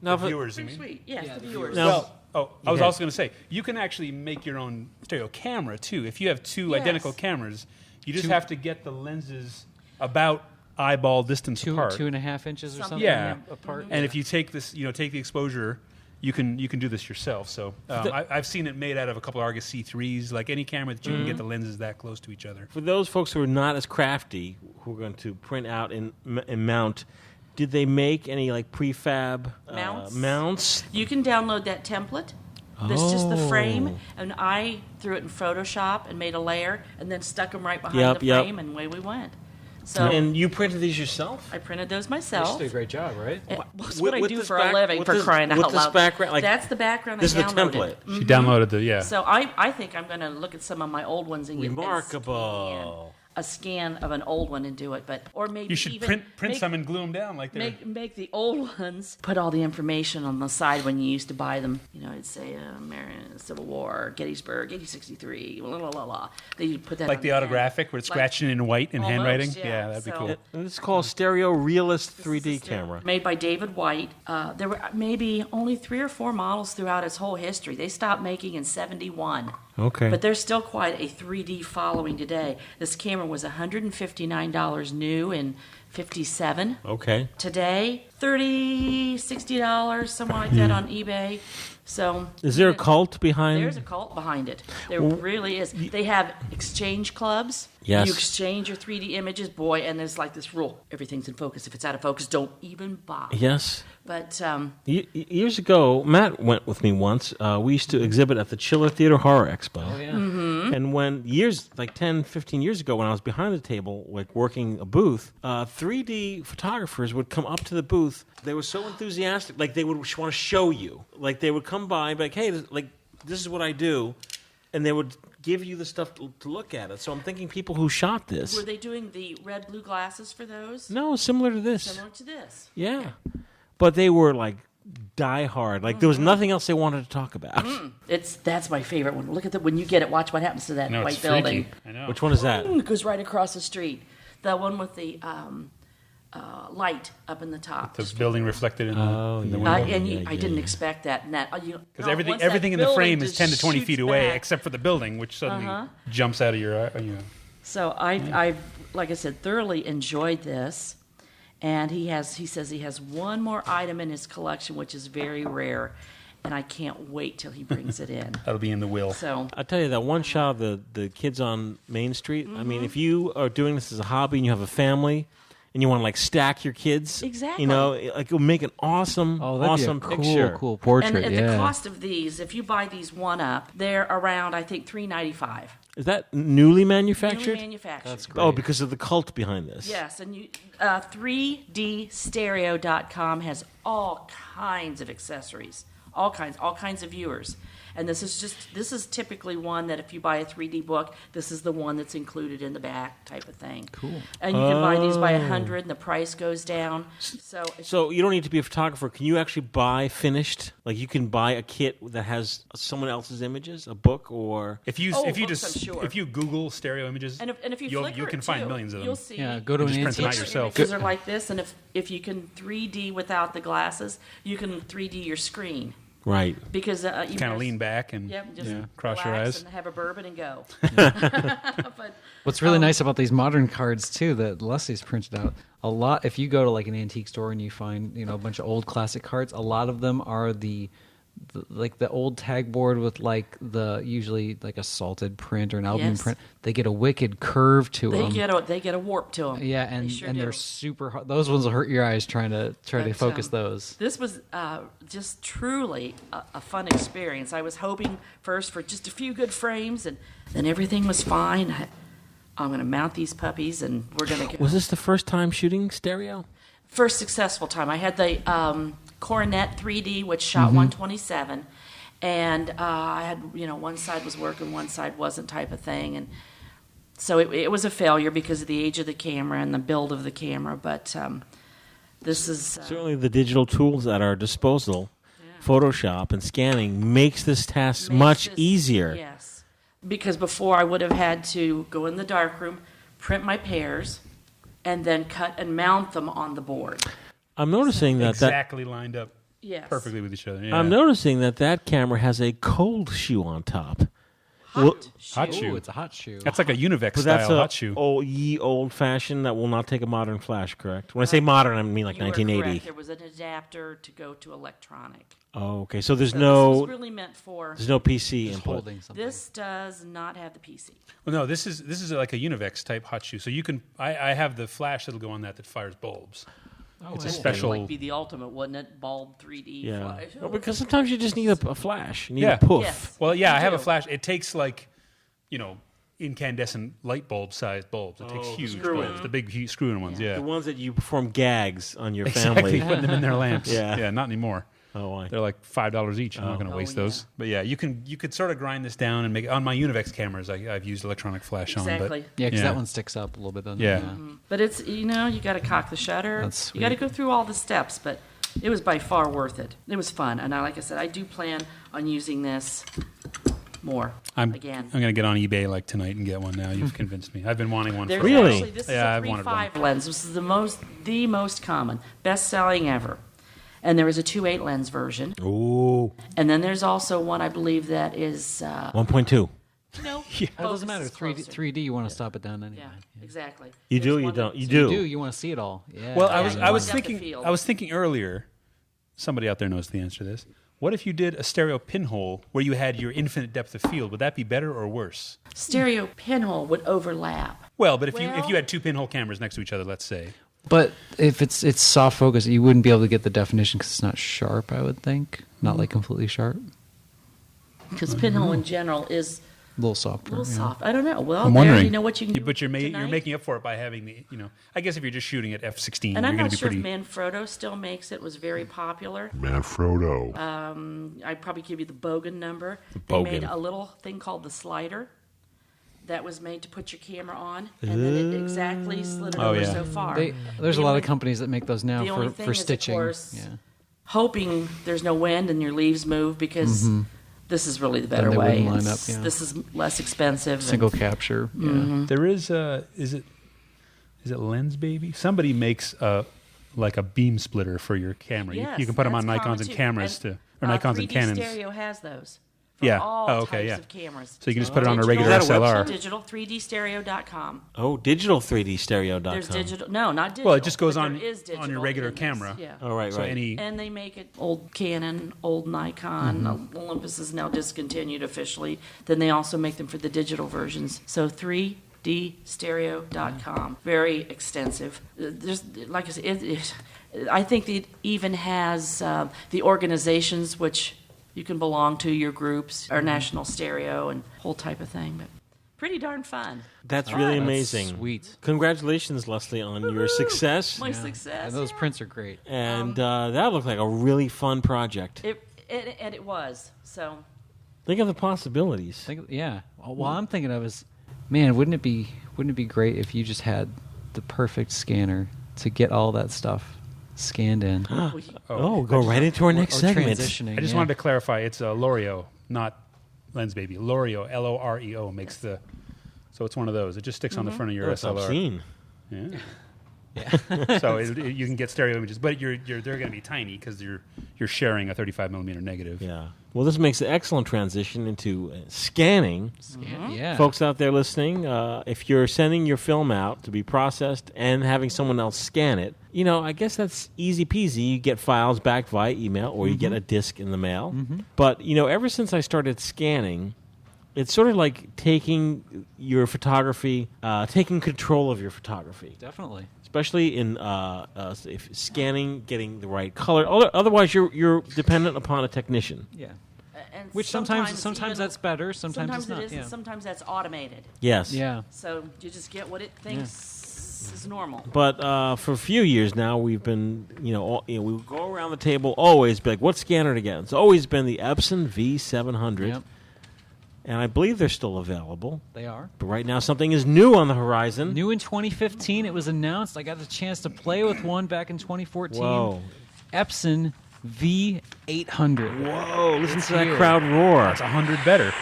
Now, The viewers, you pretty mean? sweet. Yes, Yeah, the the viewers. Now- I was ahead. also going to say, you can actually make your own stereo camera too. If you have two Yes. identical cameras, you just have to get the lenses about eyeball distance apart. 2.5 inches or something Yeah, apart. And if you take this, take the exposure you can do this yourself. So I've seen it made out of a couple of Argus C3s, like any camera that you can get the lenses that close to each other. For those folks who are not as crafty, who are going to print out and mount, did they make any like prefab mounts? You can download that template. That's just the frame, and I threw it in Photoshop and made a layer, and then stuck them right behind the frame, and away we went. So, and you printed these yourself? I printed those myself. You did a great job, right? That's what I do for a living, for crying out loud. Background, that's the background this I downloaded. This is the template. She downloaded the, So I think I'm going to look at some of my old ones and Remarkable. a scan of an old one and do it, or maybe you should even print some and glue them down like they're... Make the old ones, put all the information on the side when you used to buy them. You know, it'd say American Civil War, Gettysburg, 1863, blah, blah, blah, blah. Then you put that like on the autographic where it's scratching in white in handwriting? Yeah, that'd be cool. And this is called Stereo Realist 3D camera. Made by David White. There were maybe only 3 or 4 models throughout its whole history. They stopped making in 1971. Okay. But there's still quite a 3D following today. This camera was $159 new in 57. Okay. Today, $30, $60, something like that on eBay. So is there a cult behind? There's a cult behind it. There really is. They have exchange clubs. Yes. You exchange your 3D images, boy, and there's like this rule: everything's in focus. If it's out of focus, don't even bother. Yes. But years ago, Matt went with me once. We used to exhibit at the Chiller Theater Horror Expo. Oh, yeah. Mm-hmm. And when like 10, 15 years ago, when I was behind the table, like working a booth, 3D photographers would come up to the booth. They were so enthusiastic, like they would want to show you. Like they would come by and be like, hey, this is what I do. And they would give you the stuff to look at it. So I'm thinking people who shot this. Were they doing the red-blue glasses for those? No, similar to this. Similar to this. Yeah. Okay. But they were like die hard. Like there was nothing else they wanted to talk about. That's my favorite one. Look at when you get it, watch what happens to that white building. I know. Which one is that? It goes right across the street. The one with the light up in the top. The building reflected in the window. I didn't expect that. Because everything in the frame is 10 to 20 feet away, except for the building, which suddenly jumps out of your... So I've, like I said, thoroughly enjoyed this. And he says he has one more item in his collection, which is very rare. And I can't wait till he brings it in. That'll be in the will. So I'll tell you that one shot of the kids on Main Street. I mean, if you are doing this as a hobby and you have a family and you want to like stack your kids, exactly, you know, like it'll make an awesome picture. Cool portrait. And the cost of these, if you buy these one up, they're around $3.95. Is that newly manufactured? Newly manufactured. That's great. Oh, because of the cult behind this. Yes, and 3dstereo.com has all kinds of accessories, all kinds of viewers. And this is typically one that if you buy a 3D book, this is the one that's included in the back type of thing. Cool. And you can buy these by 100 and the price goes down. So you don't need to be a photographer. Can you actually buy finished? Like you can buy a kit that has someone else's images, a book, or if you Google stereo images, and if you you can find millions of them. You'll see. Yeah, go to an print them out yourself. Images are like this, and if you can 3D without the glasses, you can 3D your screen. Right. Because you kind of lean back and cross your eyes and have a bourbon and go. But what's really nice about these modern cards too that Leslie's printed out, a lot. If you go to like an antique store and you find a bunch of old classic cards, a lot of them are the old tag board with usually like a salted print or an albumin print. They get a wicked curve to them. They get a warp to them. Yeah, and they're super hard. Those ones will hurt your eyes trying to focus those. This was just truly a fun experience. I was hoping first for just a few good frames, and then everything was fine. I'm going to mount these puppies, and we're going to go. Was this the first time shooting stereo? First successful time. I had the Coronet 3D, which shot 127, and I had one side was working, one side wasn't, type of thing, and so it was a failure because of the age of the camera and the build of the camera. But this is certainly the digital tools at our disposal. Photoshop and scanning makes this task much easier. Yes, because before I would have had to go in the darkroom, print my pairs, and then cut and mount them on the board. I'm noticing that exactly lined up yes. perfectly with each other. Yeah. I'm noticing that camera has a cold shoe on top. Hot Hot shoe. shoe. Ooh, it's a hot shoe. That's like a Univex But that's style a hot shoe. old fashioned that will not take a modern flash, correct? When I say modern, I mean like You were 1980. correct. There was an adapter to go to electronic. Oh, okay. So there's So no This was really meant for. there's no PC Just input. holding something. This does not have the PC. Well, no, this is like a Univex type hot shoe. So you can. I have the flash that'll go on that fires bulbs. Oh, It's a cool. special. Like be the ultimate, wouldn't it? Bulb 3D Yeah. flash. Well, because sometimes you just need a flash. You need Yeah. a poof. Yes. Well, yeah, You I have a do. flash. It takes like, incandescent light bulb sized bulbs. It takes Oh, huge screw-in. bulbs, the big screw-in ones. Yeah, The ones that you perform gags on your exactly. family. Putting them in their lamps. Yeah. not anymore. Oh, why? They're like $5 each. I'm not going to waste those. But yeah, you could sort of grind this down and make it on my Univex cameras. I've used electronic flash Exactly. on, but Yeah, because that one sticks up a little bit, doesn't Yeah. it? But it's, you got to cock the shutter. That's You got to sweet. go through all the steps, but it was by far worth it. It was fun. And like I said, I do plan on using this more again. I'm going to get on eBay like tonight and get one now. You've convinced me. I've been wanting one There's for actually, this Yeah, is I've a wanted 3.5 one. lens. This is the most common, best-selling ever. And there is a 2.8 lens version. Ooh. And then there's also one, I believe, that is... 1.2. No. It doesn't matter. 3D, you want to stop it down anyway. Yeah, exactly. You do, There's you one don't. that- You You do. You want to see it all. Yeah. Well, Yeah, I you was want depth of thinking. field. I was thinking earlier. Somebody out there knows the answer to this. What if you did a stereo pinhole where you had your infinite depth of field? Would that be better or worse? Stereo pinhole would overlap. Well, but if Well- you had two pinhole cameras next to each other, let's say. But if it's soft focus, you wouldn't be able to get the definition because it's not sharp. I would think not like completely sharp. Because pinhole in general is A little softer. a little yeah. soft. I don't know. Well, I'm there wondering. you know what you can do. But you're tonight. making up for it by having the. I guess if you're just shooting at f/16, And you're I'm going not to be sure pretty. if Manfrotto still makes it. Was very popular. Manfrotto. I'd probably give you the Bogan number. They Bogan. made a little thing called the slider that was made to put your camera on, and then it exactly slid it Oh, over yeah. so far. There's The a lot only- of companies that make those now the only for thing is, of stitching. course, Yeah. hoping there's no wind and your leaves move because this is really the better they way. wouldn't line up, It's- yeah. This is less expensive. Single capture. Yeah. There is is it Lens Baby? Somebody makes like a beam splitter for your camera. Yes, you can put them on that's Nikons common and too. cameras And, or Nikons 3D and Canons. Stereo has those. For Yeah. all Oh, okay, types yeah. of cameras. So you can just put it on a Digital- regular Is that a SLR. Digital 3dstereo.com. Oh, digital3dstereo.com. There's digital. No, not digital. Well, it just goes but on there is digital on your regular in this, camera. Yeah. Oh, right, So right. any And they make it old Canon, old Nikon. Mm-hmm. Olympus is now discontinued officially. Then they also make them for the digital versions. So 3dstereo.com. Very extensive. There's, like I said, I think it even has the organizations which you can belong to, your groups, or National Stereo and whole type of thing. But pretty darn fun. That's really That's amazing. sweet. Congratulations, Leslie, on your success. My success. And those yeah. prints are great. And that looked like a really fun project. And it was. So Think of the possibilities. Yeah. Well, I'm thinking of is, man, wouldn't it be great if you just had the perfect scanner to get all that stuff scanned in? Oh, go right into our next segment. Transitioning. I just yeah. wanted to clarify. It's Loreo, not Lens Baby. Loreo, Loreo, makes the. So it's one of those. It just sticks on the front of your That's SLR. obscene. Yeah. So you can get stereo images, but they're going to be tiny because you're sharing a 35 millimeter negative. Yeah. Well, this makes an excellent transition into scanning. Yeah. Folks out there listening, if you're sending your film out to be processed and having someone else scan it, I guess that's easy peasy. You get files back via email or you get a disc in the mail. But, ever since I started scanning, it's sort of like taking your photography, taking control of your photography. Definitely. Especially in if scanning, getting the right color. Otherwise, you're dependent upon a technician. Yeah. and Which sometimes even- that's better. Sometimes it's it not. is, Yeah. and sometimes that's automated. Yes. Yeah. So you just get what it thinks is normal. But for a few years now, we've been, we go around the table, always be like, what scanner to get? It's always been the Epson V700. Yep. And I believe they're still available. They are. But right now, something is new on the horizon. New in 2015, it was announced. I got the chance to play with one back in 2014. Whoa. Epson V800. Whoa, listen It's to that here. crowd roar. That's 100 better.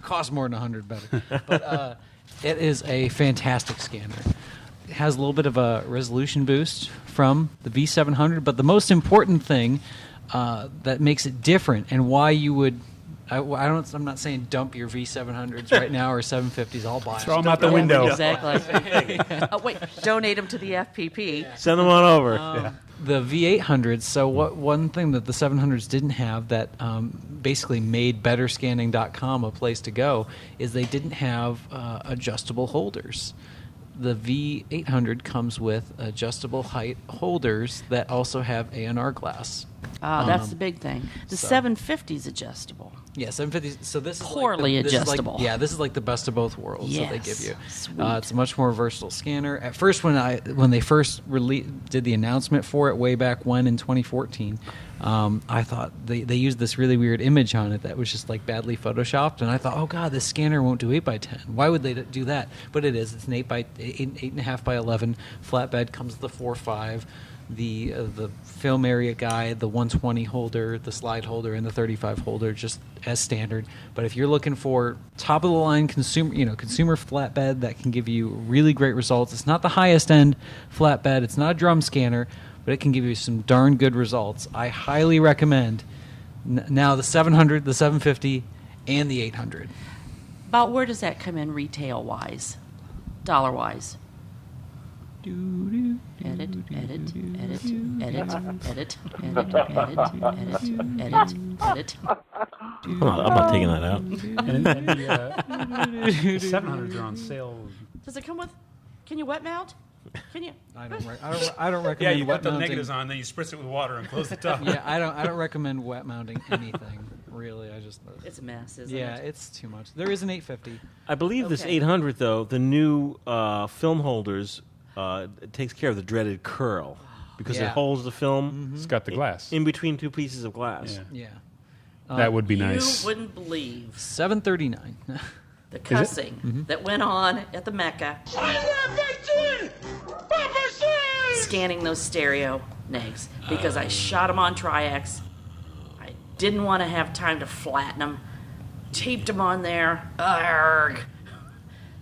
Costs more than 100 better. But it is a fantastic scanner. It has a little bit of a resolution boost from the V700, but the most important thing, that makes it different, and why you would. I'm not saying dump your V700s right now or 750s. I'll buy them. Throw them out the window. Exactly. Oh, wait, donate them to the FPP. Send them on over. The V800s. So one thing that the 700s didn't have that basically made BetterScanning.com a place to go is they didn't have adjustable holders. The V800 comes with adjustable height holders that also have A&R glass. That's the big thing. The 750 is adjustable. Yeah, 750. So this is poorly adjustable. This is like the best of both worlds that they give you. Sweet. It's a much more versatile scanner. At first, when they first did the announcement for it way back when in 2014, I thought they used this really weird image on it that was just like badly photoshopped, and I thought, oh god, this scanner won't do 8x10. Why would they do that? But it is. It's an 8.5 by 11 flatbed. Comes with the 4.5. The film area guide, the 120 holder, the slide holder, and the 35 holder, just as standard. But if you're looking for top of the line consumer flatbed that can give you really great results, it's not the highest end flatbed, it's not a drum scanner, but it can give you some darn good results. I highly recommend now the 700, the 750, and the 800. About where does that come in retail wise, dollar wise? Edit. I'm not taking that out. And the 700s are on sale. Does it come with? Can you wet mount? Can you? I don't recommend. Yeah, you wet put the mounting. negatives on, then you spritz it with water and close the top. Yeah, I don't recommend wet mounting anything. Really, it's a mess, isn't it? Yeah, it's too much. There is an 850. I believe this 800 though, the new film holders. It takes care of the dreaded curl because it holds the film. Mm-hmm. It's got the glass in between two pieces of glass. Yeah. That would be nice. You wouldn't believe $739. The cussing that went on at the Mecca. Scanning those stereo negs because I shot them on Tri-X. I didn't want to have time to flatten them. Taped them on there. Arrgh.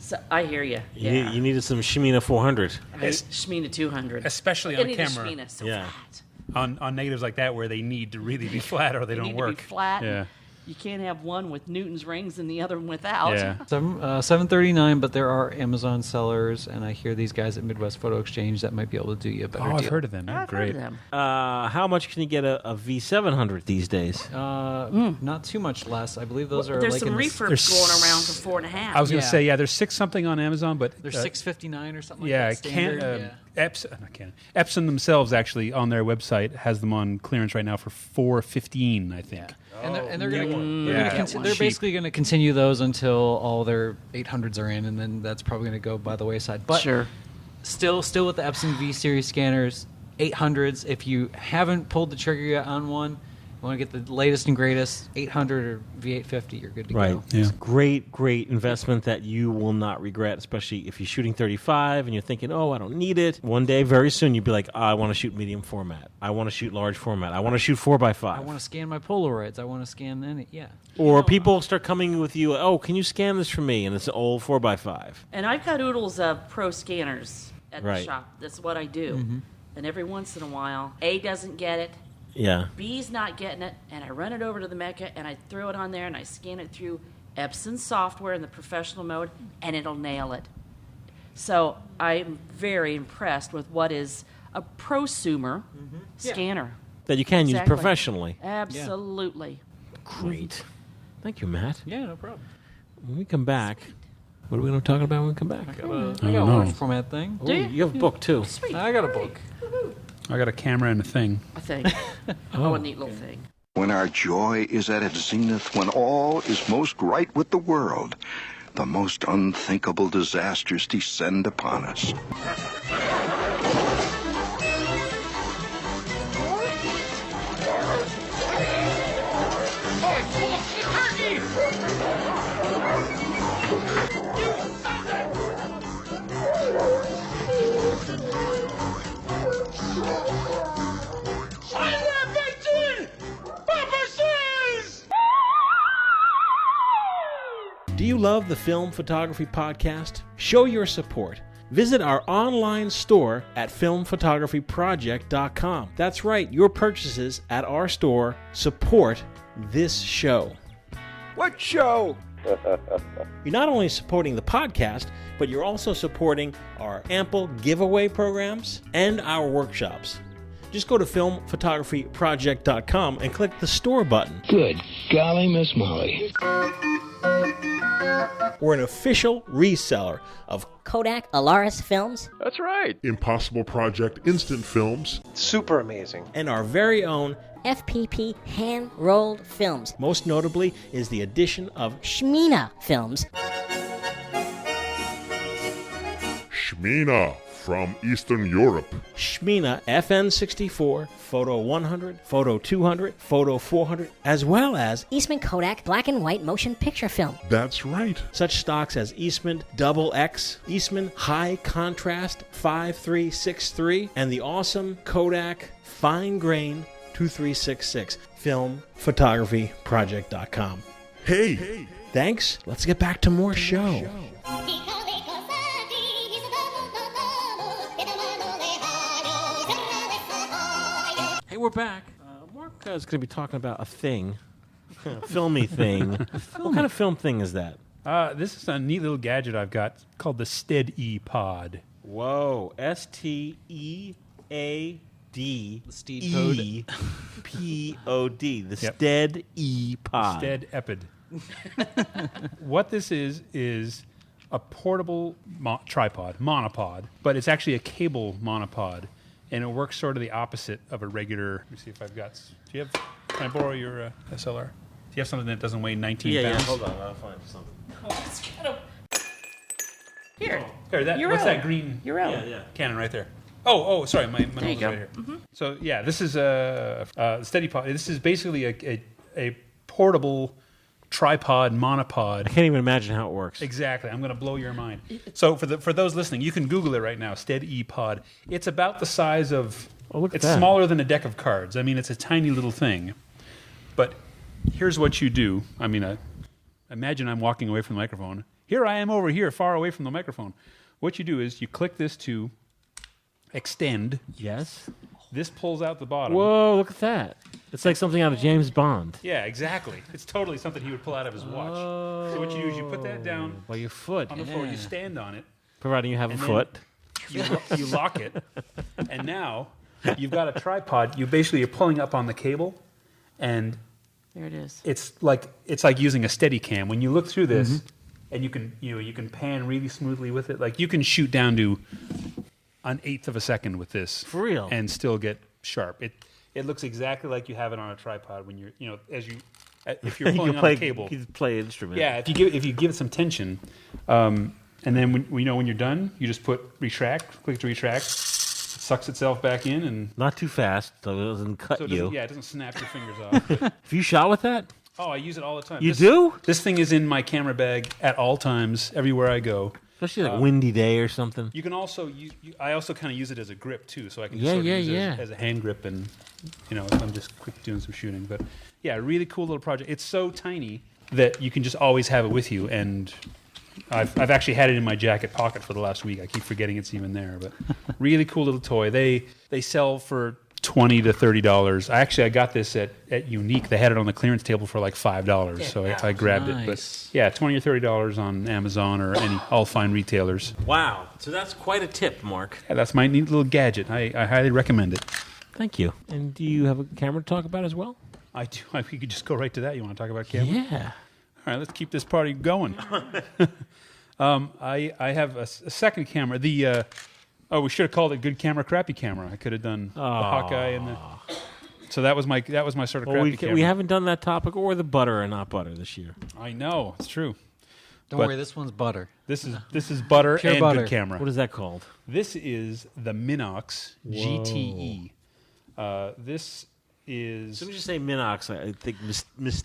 So I hear you. Yeah. You needed some Shimina 400. Shimina 200. Especially on camera. Shimina, so flat. On negatives like that where they need to really be flat or they don't work. To be flat. Yeah. You can't have one with Newton's rings and the other one without. Yeah. $739, but there are Amazon sellers, and I hear these guys at Midwest Photo Exchange that might be able to do you a better deal. I've heard of them. They're great. Heard of them. How much can you get a V700 these days? Not too much less. I believe those are. There's like some refurbs going around for 4.5. I was going to say, there's 6 something on Amazon, but there's $659 or something. Yeah, like that, standard. Epson themselves actually on their website has them on clearance right now for $415, I think. And they're they're basically going to continue those until all their 800s are in, and then that's probably going to go by the wayside. But still with the Epson V series scanners, 800s. If you haven't pulled the trigger yet on one, you want to get the latest and greatest 800 or V850, you're good to go. It's a great investment that you will not regret, especially if you're shooting 35 and you're thinking, oh, I don't need it. One day, very soon, you'll be like, I want to shoot medium format. I want to shoot large format. I want to shoot 4x5. I want to scan my Polaroids. I want to scan any, Or people start coming with you, oh, can you scan this for me? And it's an old 4x5. And I've got oodles of pro scanners at the shop. That's what I do. And every once in a while, A doesn't get it. Yeah. B's not getting it, and I run it over to the Mecca, and I throw it on there, and I scan it through Epson software in the professional mode, and it'll nail it. So I'm very impressed with what is a prosumer scanner. That you can use professionally. Absolutely. Great. Thank you, Matt. Yeah, no problem. When we come back, what are we going to talk about when we come back? I got a large format thing. Oh, you have a book, too. Sweet. I got a book. I got a camera and a thing. A thing. A neat little thing. When our joy is at its zenith, when all is most right with the world, the most unthinkable disasters descend upon us. Do you love the Film Photography Podcast? Show your support Visit our online store at filmphotographyproject.com. That's right, your purchases at our store support this show. What show? You're not only supporting the podcast, but you're also supporting our ample giveaway programs and our workshops. Just go to filmphotographyproject.com and click the store button. Good golly, Miss Molly. We're an official reseller of Kodak Alaris films. That's right. Impossible Project Instant Films. Super amazing. And our very own FPP hand-rolled films. Most notably is the addition of Shmina films. Shmina from Eastern Europe. Shmina FN64, Photo 100, Photo 200, Photo 400, as well as Eastman Kodak black and white motion picture film. That's right. Such stocks as Eastman XX, Eastman High Contrast 5363, and the awesome Kodak Fine Grain 2366. Filmphotographyproject.com. Hey! Thanks. Let's get back to more show. Hey, we're back. Mark is going to be talking about a thing, a filmy thing. What kind of film thing is that? This is a neat little gadget I've got called the Stead-E Pod. Whoa, STEAD. The Steed Pod. The Stead-E Pod. Stead-Epid. What this is a portable tripod, monopod, but it's actually a cable monopod, and it works sort of the opposite of a regular. Let me see if I've got. Do you have? Can I borrow your SLR? Do you have something that doesn't weigh 19 pounds? Yeah. Hold on, I'll find something. Here. What's that green? Your own. Yeah. Canon right there. Oh, sorry, my nose is go. right here. Mm-hmm. So yeah, this is a Steady Pod. This is basically a portable tripod monopod. I can't even imagine how it works. Exactly, I'm going to blow your mind. So for those listening, you can Google it right now. Steady Pod. It's about the size of. Oh, look at it's that. smaller than a deck of cards. I mean, it's a tiny little thing. But here's what you do. I mean, imagine I'm walking away from the microphone. Here I am over here, far away from the microphone. What you do is you click this to extend. Yes. This pulls out the bottom. Whoa, look at that. It's like something out of James Bond. Yeah, exactly. It's totally something he would pull out of his watch. So what you do is you put that down by your foot on the floor. You stand on it. Providing you have and a foot. You lock it. And now you've got a tripod. You basically are pulling up on the cable, and there it is. It's like using a Steadicam. When you look through this, and you can pan really smoothly with it. Like you can shoot down to an eighth of a second with this, for real, and still get sharp. It looks exactly like you have it on a tripod when you're if you're pulling on a cable. You play an instrument. Yeah, if you give it some tension, and then when you're done, you just click to retract. It sucks itself back in, and not too fast, so it doesn't cut you. Yeah, it doesn't snap your fingers off. But, have you shot with that? Oh, I use it all the time. You do? This thing is in my camera bag at all times, everywhere I go. Especially like a windy day or something. You can also I also kind of use it as a grip too, so I can just use it as a hand grip, and if I'm just quick doing some shooting. But yeah, really cool little project. It's so tiny that you can just always have it with you, and I've actually had it in my jacket pocket for the last week. I keep forgetting it's even there, but really cool little toy. They sell for $20 to $30. I got this at Unique. They had it on the clearance table for like $5, so I grabbed it. But yeah, $20 or $30 on Amazon or all fine retailers. Wow, so that's quite a tip, Mark. Yeah, that's my neat little gadget. I highly recommend it. Thank you. And do you have a camera to talk about as well? I do. We could just go right to that. You want to talk about camera? Yeah. All right, let's keep this party going. I have a second camera. We should have called it Good Camera, Crappy Camera. I could have done the Hawkeye and the. So that was my sort of crappy camera. We haven't done that topic or the butter or not butter this year. I know, it's true. Don't worry, this one's butter. This is butter Pure and butter. Good Camera. What is that called? This is the Minox GTE. This is. As soon as you say Minox, I think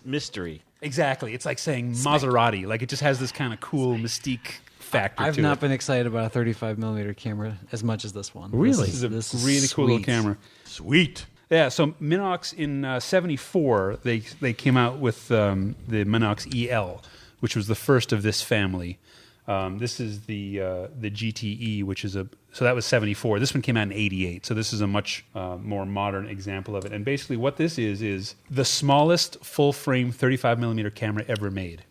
mystery. Exactly. It's like saying Maserati. Like it just has this kind of cool mystique factor. I've not been excited about a 35mm camera as much as this one. Really? This is a really cool little camera. Sweet. Yeah, so Minox in 74, they came out with the Minox EL, which was the first of this family. This is the GTE, which is so that was 74. This one came out in 88. So this is a much more modern example of it. And basically what this is the smallest full-frame 35mm camera ever made.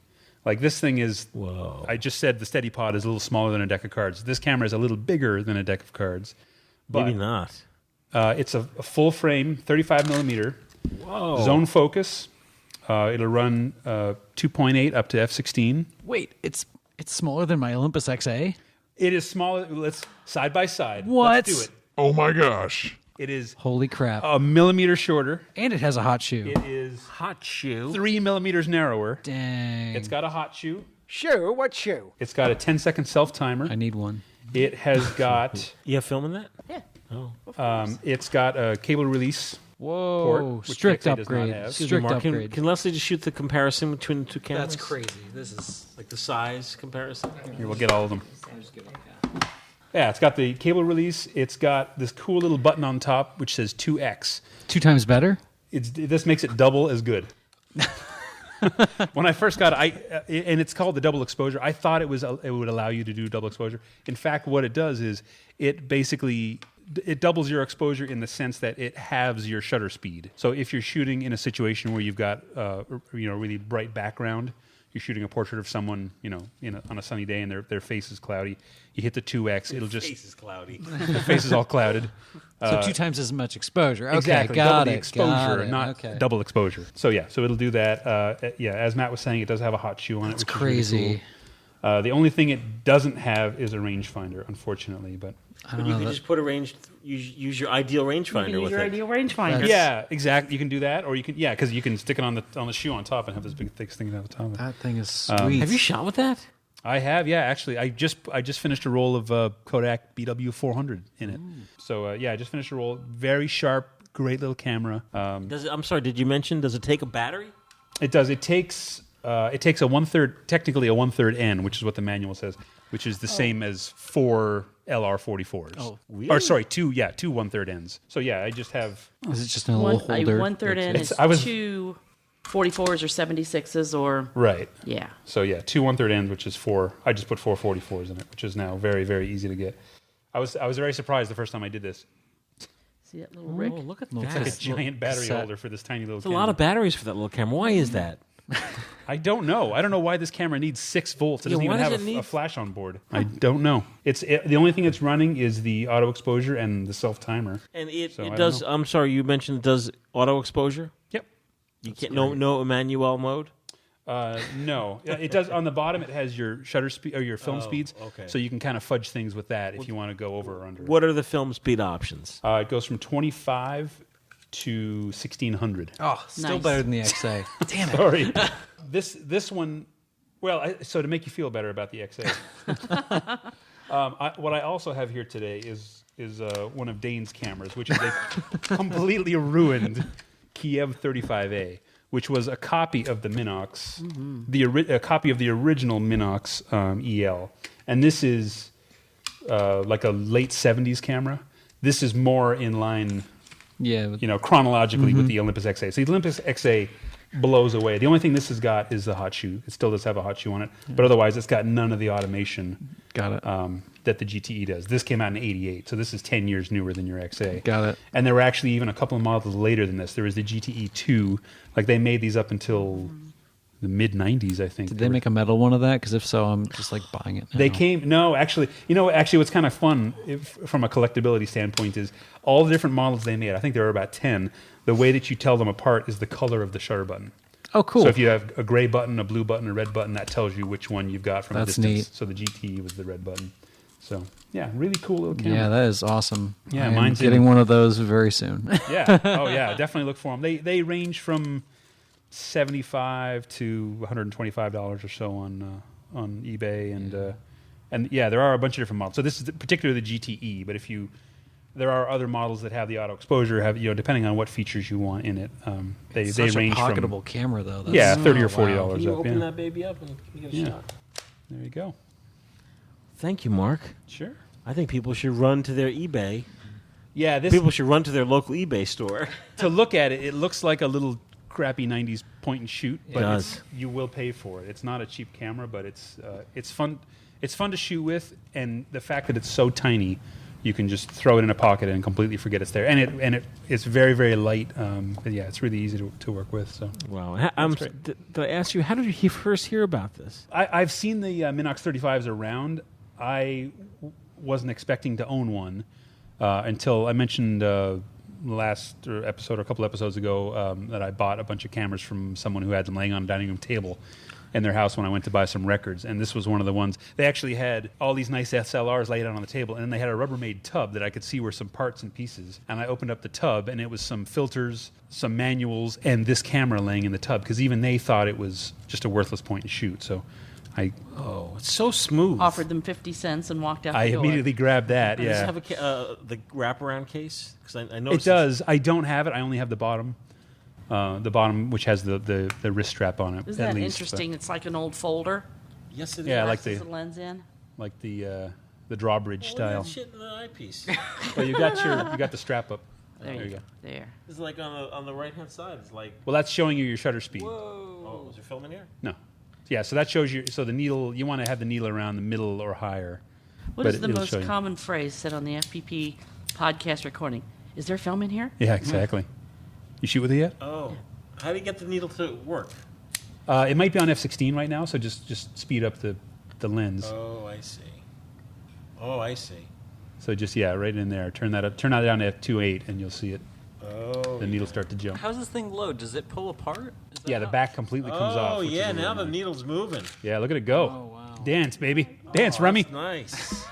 Like this thing is, whoa. I just said the SteadyPod is a little smaller than a deck of cards. This camera is a little bigger than a deck of cards. But, maybe not. It's a full-frame 35mm. Whoa. Zone focus. It'll run 2.8 up to f16. Wait, it's smaller than my Olympus XA? It is smaller. Let's side by side. What? Let's do it. Oh my gosh. It is holy crap. A millimeter shorter. And it has a hot shoe. It is hot shoe. 3 millimeters narrower. Dang. It's got a hot shoe. Shoe? What shoe? It's got a 10-second self-timer. I need one. It has got... You have film in that? Yeah. Oh. It's got a cable release. Whoa. Port, which Strict XA does not upgrade. have. Strict Mark, upgrade. Can Leslie just shoot the comparison between the two cameras? That's crazy. This is... Like the size comparison? Here, we'll get all of them. Yeah, it's got the cable release. It's got this cool little button on top which says 2x. 2 times better? This makes it double as good. When I first got it, and it's called the double exposure, I thought it would allow you to do double exposure. In fact, what it does is it basically doubles your exposure in the sense that it halves your shutter speed. So if you're shooting in a situation where you've got really bright background, you're shooting a portrait of someone, on a sunny day and their face is cloudy. You hit the 2x, it'll just... Their face is cloudy. Their face is all clouded. So 2 times as much exposure. Okay, exactly. got double it. the exposure, got it. not Okay. double exposure. So it'll do that. As Matt was saying, it does have a hot shoe on it, which crazy. is really cool. The only thing it doesn't have is a rangefinder, unfortunately. But you can just put use your ideal rangefinder You can use with your it. ideal rangefinder. yeah, exactly. You can do that, or you can because you can stick it on the shoe on top and have this big thick thing on the top of it. That thing is sweet. Have you shot with that? I have, yeah. Actually, I just finished a roll of Kodak BW400 in it. So I just finished a roll. Very sharp, great little camera. I'm sorry. Did you mention? Does it take a battery? It does. It takes a 1/3, technically a 1/3 N, which is what the manual says, which is the same as 4 LR44s. Oh, really? Or sorry, two 1/3 Ns. So I just have. Is it just a little holder? 1/3 N is 2 44s or 76s or... Right. Yeah. So 2 1/3 Ns, which is 4. I just put 4 44s in it, which is now very, very easy to get. I was very surprised the first time I did this. See that little Rick? Oh, look at It's that. like a giant battery set. holder for this tiny little It's camera. a lot of batteries for that little camera. Why is that? I don't know. I don't know why this camera needs 6 volts. It Yeah, doesn't even why does have it need- a flash on board. I don't know. The only thing it's running is the auto exposure and the self timer. And it I don't does. know. I'm sorry. You mentioned it does auto exposure. Yep. You can't. No Emmanuel mode. No, it does. On the bottom, it has your shutter speed or your film speeds. okay. So you can kind of fudge things with that if you want to go over or under. What are the film speed options? It goes from 25 to 1600. Oh, still Nice. better than the XA. Damn it. Sorry. This one. Well, so to make you feel better about the XA, what I also have here today is one of Dane's cameras, which is a completely ruined Kiev 35A, which was a copy of the Minox, a copy of the original Minox EL, and this is like a late 70s camera. This is more in line, chronologically with the Olympus XA. So the Olympus XA blows away. The only thing this has got is the hot shoe. It still does have a hot shoe on it, but otherwise it's got none of the automation. Got it. That the GTE does. This came out in '88, so this is 10 years newer than your XA. Got it. And there were actually even a couple of models later than this. There was the GTE 2. Like they made these up until the mid '90s, I think. Did they make a metal one of that? Because if so, I'm just like buying it now. They came. No, actually, what's kind of fun from a collectability standpoint is all the different models they made. I think there were about 10. The way that you tell them apart is the color of the shutter button. Oh, cool. So if you have a gray button, a blue button, a red button, that tells you which one you've got from a That's distance. neat. So the GTE was the red button. So yeah, really cool little camera. Yeah, that is awesome. Yeah, I'm mine's getting in- one of those very soon. Yeah. Oh yeah, definitely look for them. They range from $75 to $125 or so on eBay and yeah, there are a bunch of different models. So this is particularly the GTE, but there are other models that have the auto exposure. Depending on what features you want in it, they Such range a pocketable camera though. from That's, $30 or $40 wow. up. Can you open yeah. that baby up and give it a Yeah. shot? There you go. Thank you, Mark. Sure. I think people should run to their eBay. Yeah, People should run to their local eBay store. to look at it, it looks like a little crappy '90s point and shoot, but does. you will pay for it. It's not a cheap camera, but it's fun. It's fun to shoot with, and the fact that it's so tiny, you can just throw it in a pocket and completely forget it's there. And it's very, very light. But yeah, it's really easy to work with. So wow. Did I ask you, how did you first hear about this? I've seen the Minox 35s around. I wasn't expecting to own one until I mentioned last episode or a couple episodes ago that I bought a bunch of cameras from someone who had them laying on a dining room table in their house when I went to buy some records, and this was one of the ones. They actually had all these nice SLRs laid out on the table, and then they had a Rubbermaid tub that I could see were some parts and pieces. And I opened up the tub, and it was some filters, some manuals, and this camera laying in the tub, because even they thought it was just a worthless point and shoot. So it's so smooth. Offered them 50 cents and walked out the door. I immediately grabbed that. Does Yeah. it have the wraparound case? Because I noticed It does. I don't have it. I only have the bottom. The bottom, which has the wrist strap on it. Isn't at that least, interesting? It's like an old folder. Yes, it is. Yeah, like Presses the lens in. like the drawbridge style. Shit in the eyepiece. Well, you got the strap up. There you go. There. It's like on the right hand side. It's like. Well, that's showing you your shutter speed. Oh, is there film in here? No. Yeah, so that shows you. So the needle, you want to have the needle around the middle or higher. What is the most common phrase said on the FPP podcast recording? Is there film in here? Yeah, exactly. You shoot with it yet? Oh, how do you get the needle to work? It might be on f/16 right now, so just speed up the lens. Oh, I see. So just right in there. Turn that down to f2.8, and you'll see it. Oh, the needle start to jump. How's this thing load? Does it pull apart? Yeah, the back completely comes off. Oh, which yeah, is now really the nice. needle's moving. Yeah, look at it go. Oh, wow. Dance, baby. Dance, Rummy. That's nice.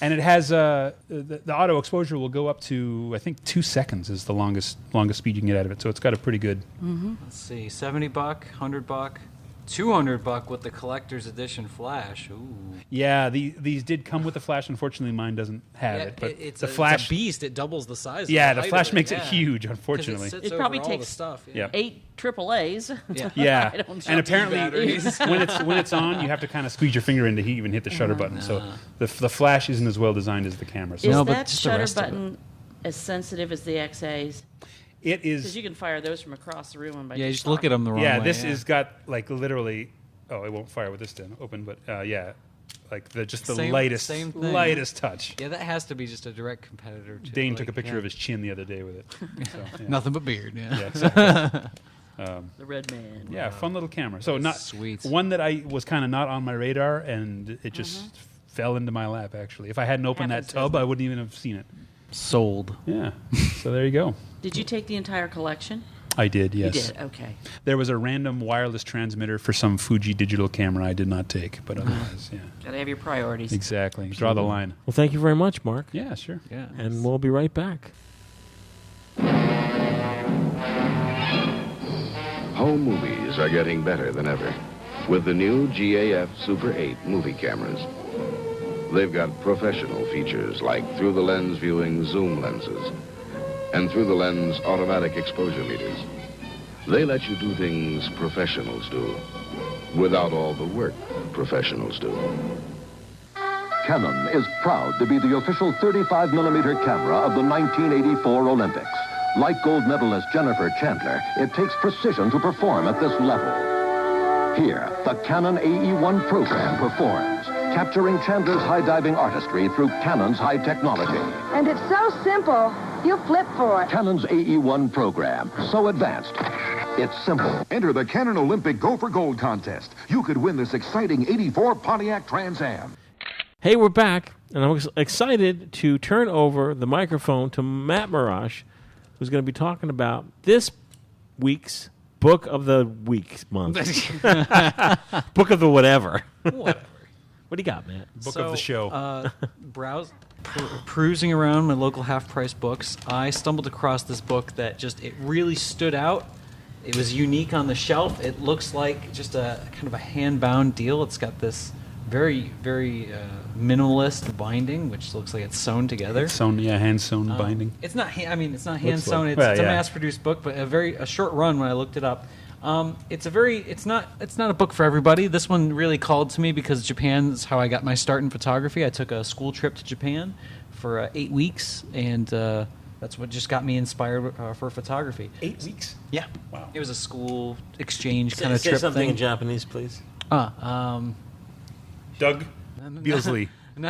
And it has the auto exposure will go up to, I think, 2 seconds is the longest speed you can get out of it. So it's got a pretty good. Let's see, $70, $100, $200 with the collector's edition flash. Ooh. Yeah, these did come with the flash. Unfortunately, mine doesn't have it. But it's the a flash beast. It doubles the size. Yeah, of the height flash of makes it huge. Unfortunately, It probably takes stuff. 8 AAAs. Yeah, I don't and apparently batteries. when it's on, you have to kind of squeeze your finger in to even hit the shutter button. So the flash isn't as well designed as the camera. So. Is that shutter button as sensitive as the XAs? It is. Because you can fire those from across the room. By Yeah, you just look at them the wrong way. Yeah, this has got like literally. Oh, it won't fire with this open, but like the lightest touch. Yeah, that has to be just a direct competitor. To Dane took a picture of his chin the other day with it. So, yeah. Nothing but beard. Yeah. Exactly. The red man. Yeah, fun little camera. So not sweet. One that I was kind of not on my radar, and it just fell into my lap. Actually, if I hadn't opened that tub, I wouldn't even have seen it. Sold. Yeah. So there you go. Did you take the entire collection? I did, yes. You did, okay. There was a random wireless transmitter for some Fuji digital camera I did not take, but otherwise, yeah. Gotta have your priorities. Exactly. Draw the line. Well, thank you very much, Mark. Yeah, sure. Yeah. And we'll be right back. Home movies are getting better than ever with the new GAF Super 8 movie cameras. They've got professional features like through-the-lens viewing zoom lenses and through-the-lens automatic exposure meters. They let you do things professionals do without all the work professionals do. Canon is proud to be the official 35mm camera of the 1984 Olympics. Like gold medalist Jennifer Chandler, it takes precision to perform at this level. Here, the Canon AE-1 program performs, capturing Chandler's high diving artistry through Canon's high technology. And it's so simple, you flip for it. Canon's AE-1 program, so advanced, it's simple. Enter the Canon Olympic Go for Gold contest. You could win this exciting 84 Pontiac Trans Am. Hey, we're back, and I'm excited to turn over the microphone to Matt Marash, who's going to be talking about this week's Book of the Week month. Book of the whatever. Whatever. What do you got, Matt? Book of the show. Perusing around my local half-price books, I stumbled across this book that it really stood out. It was unique on the shelf. It looks like just a kind of a hand-bound deal. It's got this very, very minimalist binding, which looks like it's sewn together. Hand-sewn binding. It's not. It's not hand-sewn. Like, it's a mass-produced book, but a short run when I looked it up. It's not a book for everybody. This one really called to me because Japan's how I got my start in photography. I took a school trip to Japan for 8 weeks, and that's what just got me inspired for photography. 8 weeks? Yeah. Wow. It was a school exchange kind of say trip something thing. in Japanese, please. Doug Beasley. 出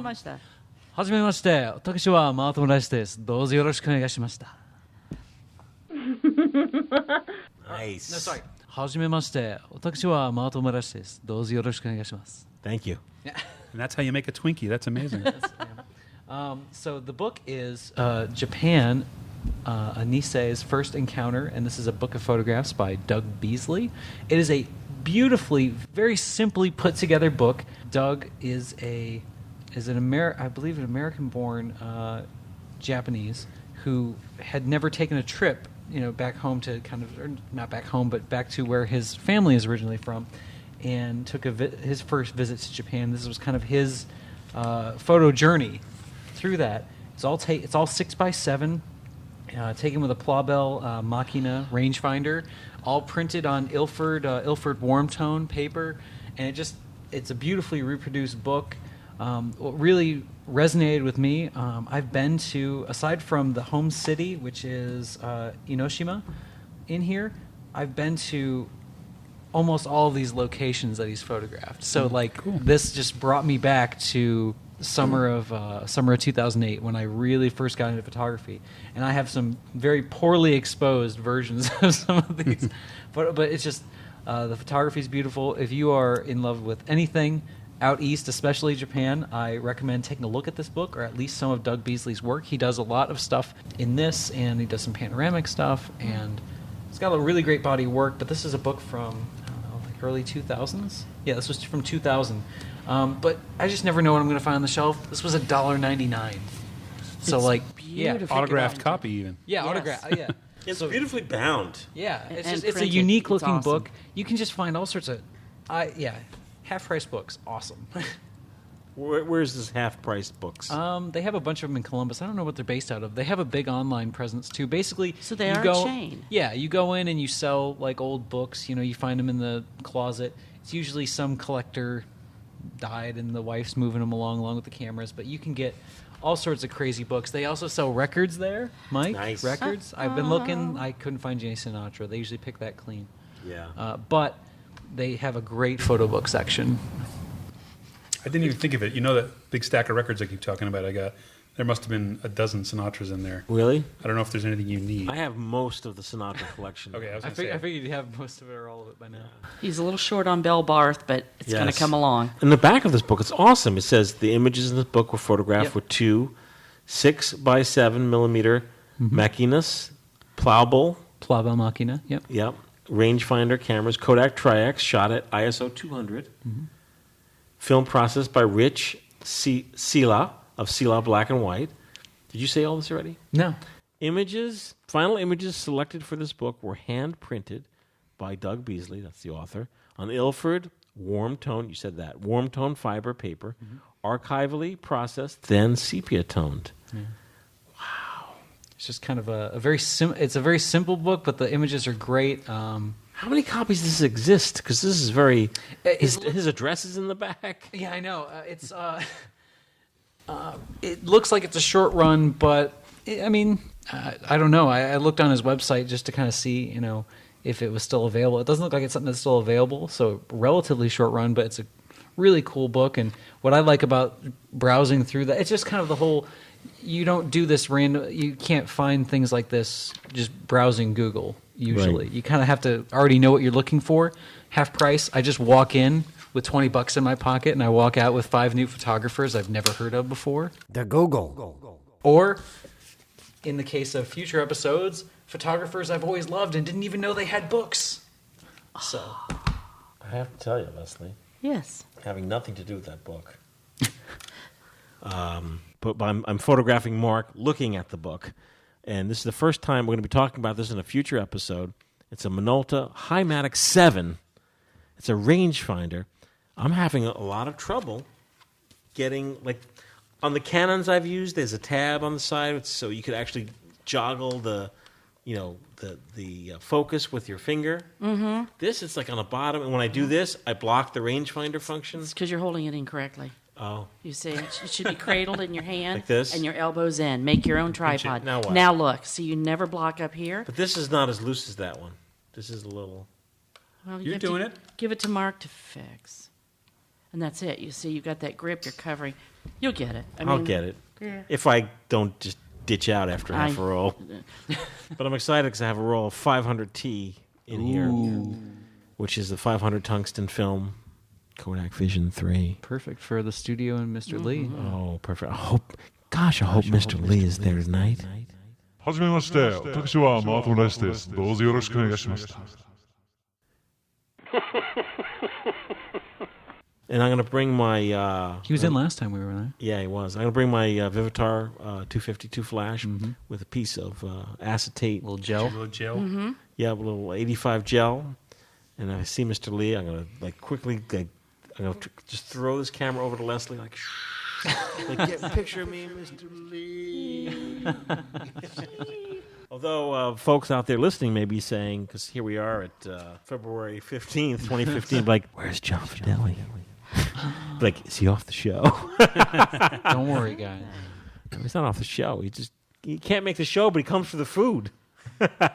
ました。はじめまして。私はマートムライスです。どうぞよろしくお願いしました。Nice. No, sorry. はじめまして。私はマートムライスです。どうぞよろしくお願いします。Thank you. And that's how you make a Twinkie. That's amazing. So the book is Japan, Anisei's First Encounter, and this is a book of photographs by Doug Beasley. It is a beautifully, very simply put together book. Doug is I believe an American-born Japanese who had never taken a trip, back home to or not back home, but back to where his family is originally from, and took his first visit to Japan. This was kind of his photo journey through that. It's all 6x7, taken with a Plaubel Machina rangefinder, all printed on Ilford warm tone paper, and it's a beautifully reproduced book. What really resonated with me, I've been to, aside from the home city, which is Enoshima in here, I've been to almost all of these locations that he's photographed. So this just brought me back to summer of 2008 when I really first got into photography, and I have some very poorly exposed versions of some of these, but it's just the photography is beautiful. If you are in love with anything out east, especially Japan, I recommend taking a look at this book, or at least some of Doug Beasley's work. He does a lot of stuff in this, and he does some panoramic stuff, and it's got a really great body of work. But this is a book from early 2000s. Yeah, this was from 2000. But I just never know what I'm going to find on the shelf. This was $1.99. So autographed copy even. Yeah, yes. Autograph. Yeah, it's beautifully bound. Yeah, it's a unique looking awesome book. You can just find all sorts of, half price books. Awesome. Where's this half-priced books? They have a bunch of them in Columbus. I don't know what they're based out of. They have a big online presence too. Basically, so they are a chain. Yeah, you go in and you sell old books. You find them in the closet. It's usually some collector died and the wife's moving them along with the cameras. But you can get all sorts of crazy books. They also sell records there, Mike. Nice records. I've been looking. I couldn't find Jenny Sinatra. They usually pick that clean. Yeah. But they have a great photo book section. I didn't even think of it. That big stack of records I keep talking about I got? There must have been a dozen Sinatras in there. Really? I don't know if there's anything you need. I have most of the Sinatra collection. Okay, I figured you'd have most of it or all of it by now. He's a little short on Belle Barth, but it's going to come along. In the back of this book, it's awesome. It says the images in this book were photographed with two 6x7 millimeter Machinas, Plaubel Machina, Yep. Rangefinder cameras, Kodak Tri-X, shot at ISO 200. Film processed by Rich Sela of Sela Black and White. Did you say all this already? No. Final images selected for this book were hand printed by Doug Beasley, that's the author, on Ilford warm tone, you said that, warm tone fiber paper, archivally processed, then sepia toned. Yeah. Wow. It's just kind of a very simple book, but the images are great. How many copies does this exist? Because this is very... His address is in the back. Yeah, I know. It looks like it's a short run, but, I don't know. I looked on his website just to kind of see, if it was still available. It doesn't look like it's something that's still available, so relatively short run, but it's a really cool book. And what I like about browsing through that, it's just kind of the whole... You don't do this random... You can't find things like this just browsing Google. Usually, you kind of have to already know what you're looking for. Half price. I just walk in with $20 in my pocket, and I walk out with 5 new photographers I've never heard of before. The Google. Or, in the case of future episodes, photographers I've always loved and didn't even know they had books. So, I have to tell you, Leslie. Yes. Having nothing to do with that book. But I'm photographing Mark looking at the book. And this is the first time we're going to be talking about this in a future episode. It's a Minolta Himatic 7. It's a rangefinder. I'm having a lot of trouble getting, on the Canons I've used, there's a tab on the side so you could actually joggle the focus with your finger. Mm-hmm. This, it's on the bottom, and when I do this, I block the rangefinder function. It's because you're holding it incorrectly. Oh. You see, it should be cradled in your hand. Like this? And your elbows in. Make your own tripod. Now what? Now look. See, you never block up here. But this is not as loose as that one. This is a little... Well, You're doing it. Give it to Mark to fix. and that's it. You see, you've got that grip. You're covering. You'll get it. I'll get it. Yeah. If I don't just ditch out after half a roll. But I'm excited because I have a roll of 500T in here, which is the 500 tungsten film Kodak Vision 3. Perfect for the studio and Mr. Lee. Oh, perfect. I hope Mr. Lee is there tonight. はじめまして。私はマートン・ライスです。どうぞよろしくお願いします。And I'm going to bring my... he was in last time we were there. Yeah, he was. I'm going to bring my Vivitar 252 flash with a piece of acetate. Little gel. Yeah, a little 85 gel. And I see Mr. Lee. I'm going to quickly... I'm going to just throw this camera over to Leslie, like get a picture of me, Mr. Lee. Although folks out there listening may be saying, because here we are at February 15th, 2015, like, where's John Fideli? Like, is he off the show? Don't worry, guys. No, he's not off the show. He can't make the show, but he comes for the food.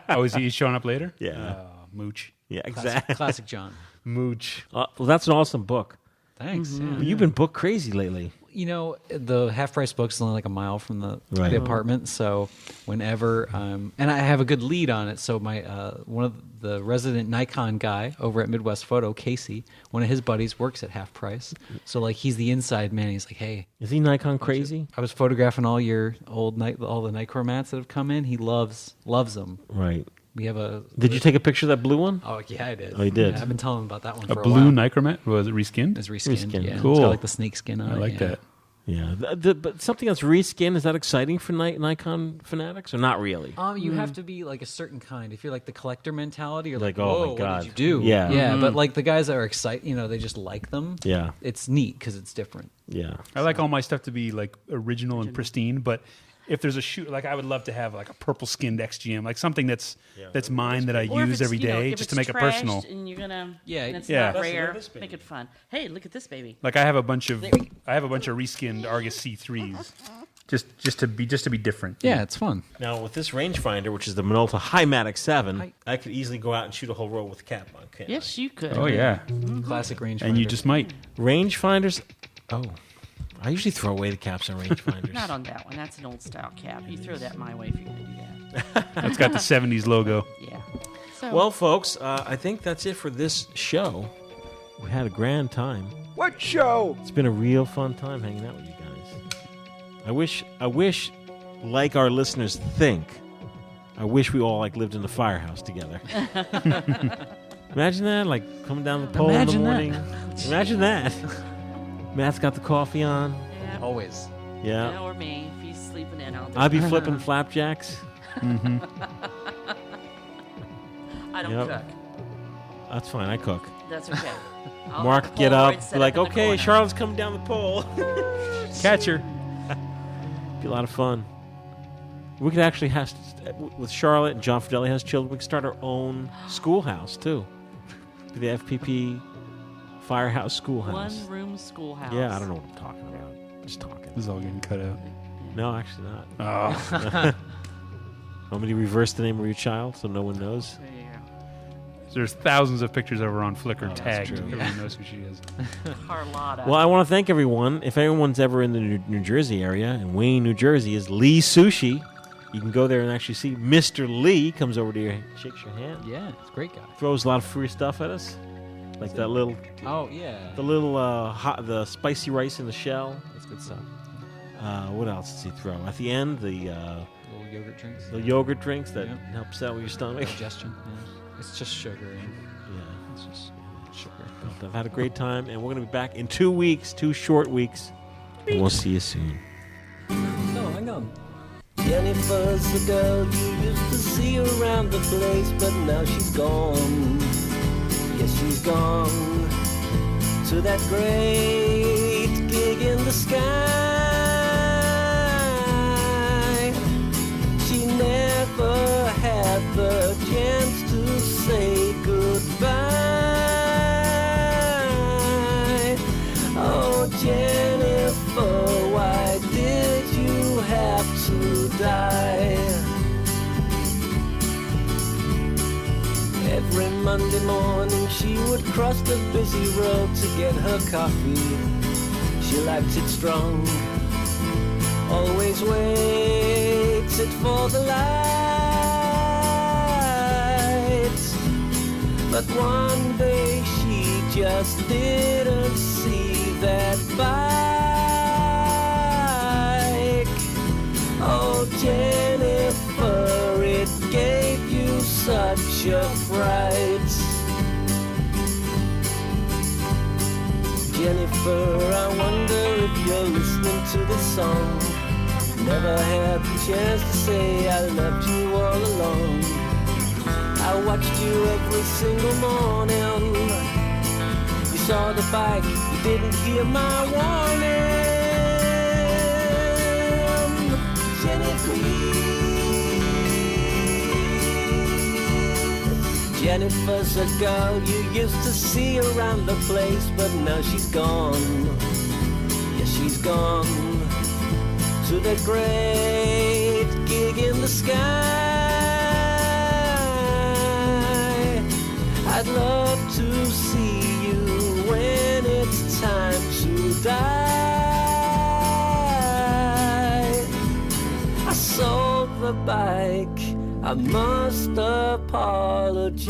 Oh, is he showing up later? Yeah. Mooch. Yeah, exactly. Classic John. Mooch. Well, that's an awesome book. Thanks. Yeah. You've been book crazy lately. You know, the Half Price Book's only like a mile from the Right. apartment, so whenever and I have a good lead on it. So my one of the resident Nikon guy over at Midwest Photo, Casey, one of his buddies works at Half Price. So like he's the inside man. He's like, hey, is he Nikon crazy? I was photographing all your all the Nikkor mats that have come in. He loves them. Right. We have a. Did you take a picture of that blue one? Oh yeah, I did. Oh, you did. Yeah, I've been telling him about that one A for a blue while. Nichromat? Was it reskinned? It's reskinned. Yeah. Cool. It's got like the snake skin on it. I like yeah. that. Yeah, but something that's reskinned, is that exciting for Nikon fanatics or not really? You have to be like a certain kind. If you're like the collector mentality, you're Like, like, oh my whoa, God. what did you do? Yeah. yeah. But like the guys that are excited, they just like them. Yeah. It's neat because it's different. Yeah. I like all my stuff to be like original and pristine, but if there's a shoot, like I would love to have like a purple skinned XGM, like something that's mine that I Or if use it's, every day, if just it's to make it trashed personal. And you're gonna, Yeah, and it's yeah. not rare. Make it fun. Hey, look at this baby. Like I have a bunch of reskinned Argus C3s, just to be different. Yeah, it's fun. Now with this rangefinder, which is the Minolta Highmatic 7, I could easily go out and shoot a whole roll with the cap on. Can't Yes, you could. Oh yeah, Classic rangefinder. and you just might. Rangefinders. Oh, I usually throw away the caps on rangefinders. Not on that one. That's an old style cap. You throw that my way if you're gonna do that. It's got the '70s logo. Yeah. So, Well, folks, I think that's it for this show. We had a grand time. What show? It's been a real fun time hanging out with you guys. I wish, like our listeners think, I wish we all lived in the firehouse together. Imagine that, coming down the pole in the morning. Imagine that. Matt's got the coffee on. Yeah. Always. Yeah. Or me, if he's sleeping in, I'd be flipping flapjacks. I don't Yep. cook. That's fine. I cook. That's okay. I'll Mark, have the get Polaroid up. set Be like, in the okay, corner." Charlotte's coming down the pole. Catch her. Be a lot of fun. We could actually have, with Charlotte and John Fideli has children, we could start our own schoolhouse too. Be the FPP Firehouse Schoolhouse. One room schoolhouse. Yeah, I don't know what I'm talking about. Just talking. This is all getting cut out. No, actually not. Oh. Want me to reverse the name of your child so no one knows? There you go. There's thousands of pictures of her on Flickr tagged. true. Everyone knows who she is. Carlotta. Well, I want to thank everyone. If anyone's ever in the New Jersey area, and Wayne, New Jersey is Lee Sushi. You can go there and actually see Mr. Lee comes over to you, shakes your hand, Yeah, it's a great guy. throws a lot of free stuff at us, like that little, Oh yeah. the little the spicy rice in the shell. That's good stuff. What else does he throw? At the end, the Little yogurt drinks. yogurt drinks that Yeah. helps out with your stomach. Digestion. Yeah. It's just sugar. Yeah. It's just sugar. But I've had a great time, and we're going to be back in 2 weeks, 2 short weeks, and we'll see you soon. No, hang on. Jennifer's the girl you used to see around the place, but now she's gone. Yes, she's gone to that great gig in the sky. She never had the chance to say goodbye. Oh, Jennifer, why did you have to die? Every Monday morning she would cross the busy road to get her coffee. She liked it strong, always waited for the light. But one day she just didn't see that bike. Oh, Jennifer, it gave you such a fright. Jennifer, I wonder if you're listening to this song. Never had the chance to say I loved you all along. I watched you every single morning. You saw the bike, you didn't hear my warning. Jennifer, Jennifer's a girl you used to see around the place, but now she's gone. Yeah, she's gone to the great gig in the sky. I'd love to see you when it's time to die. I sold the bike, I must apologize.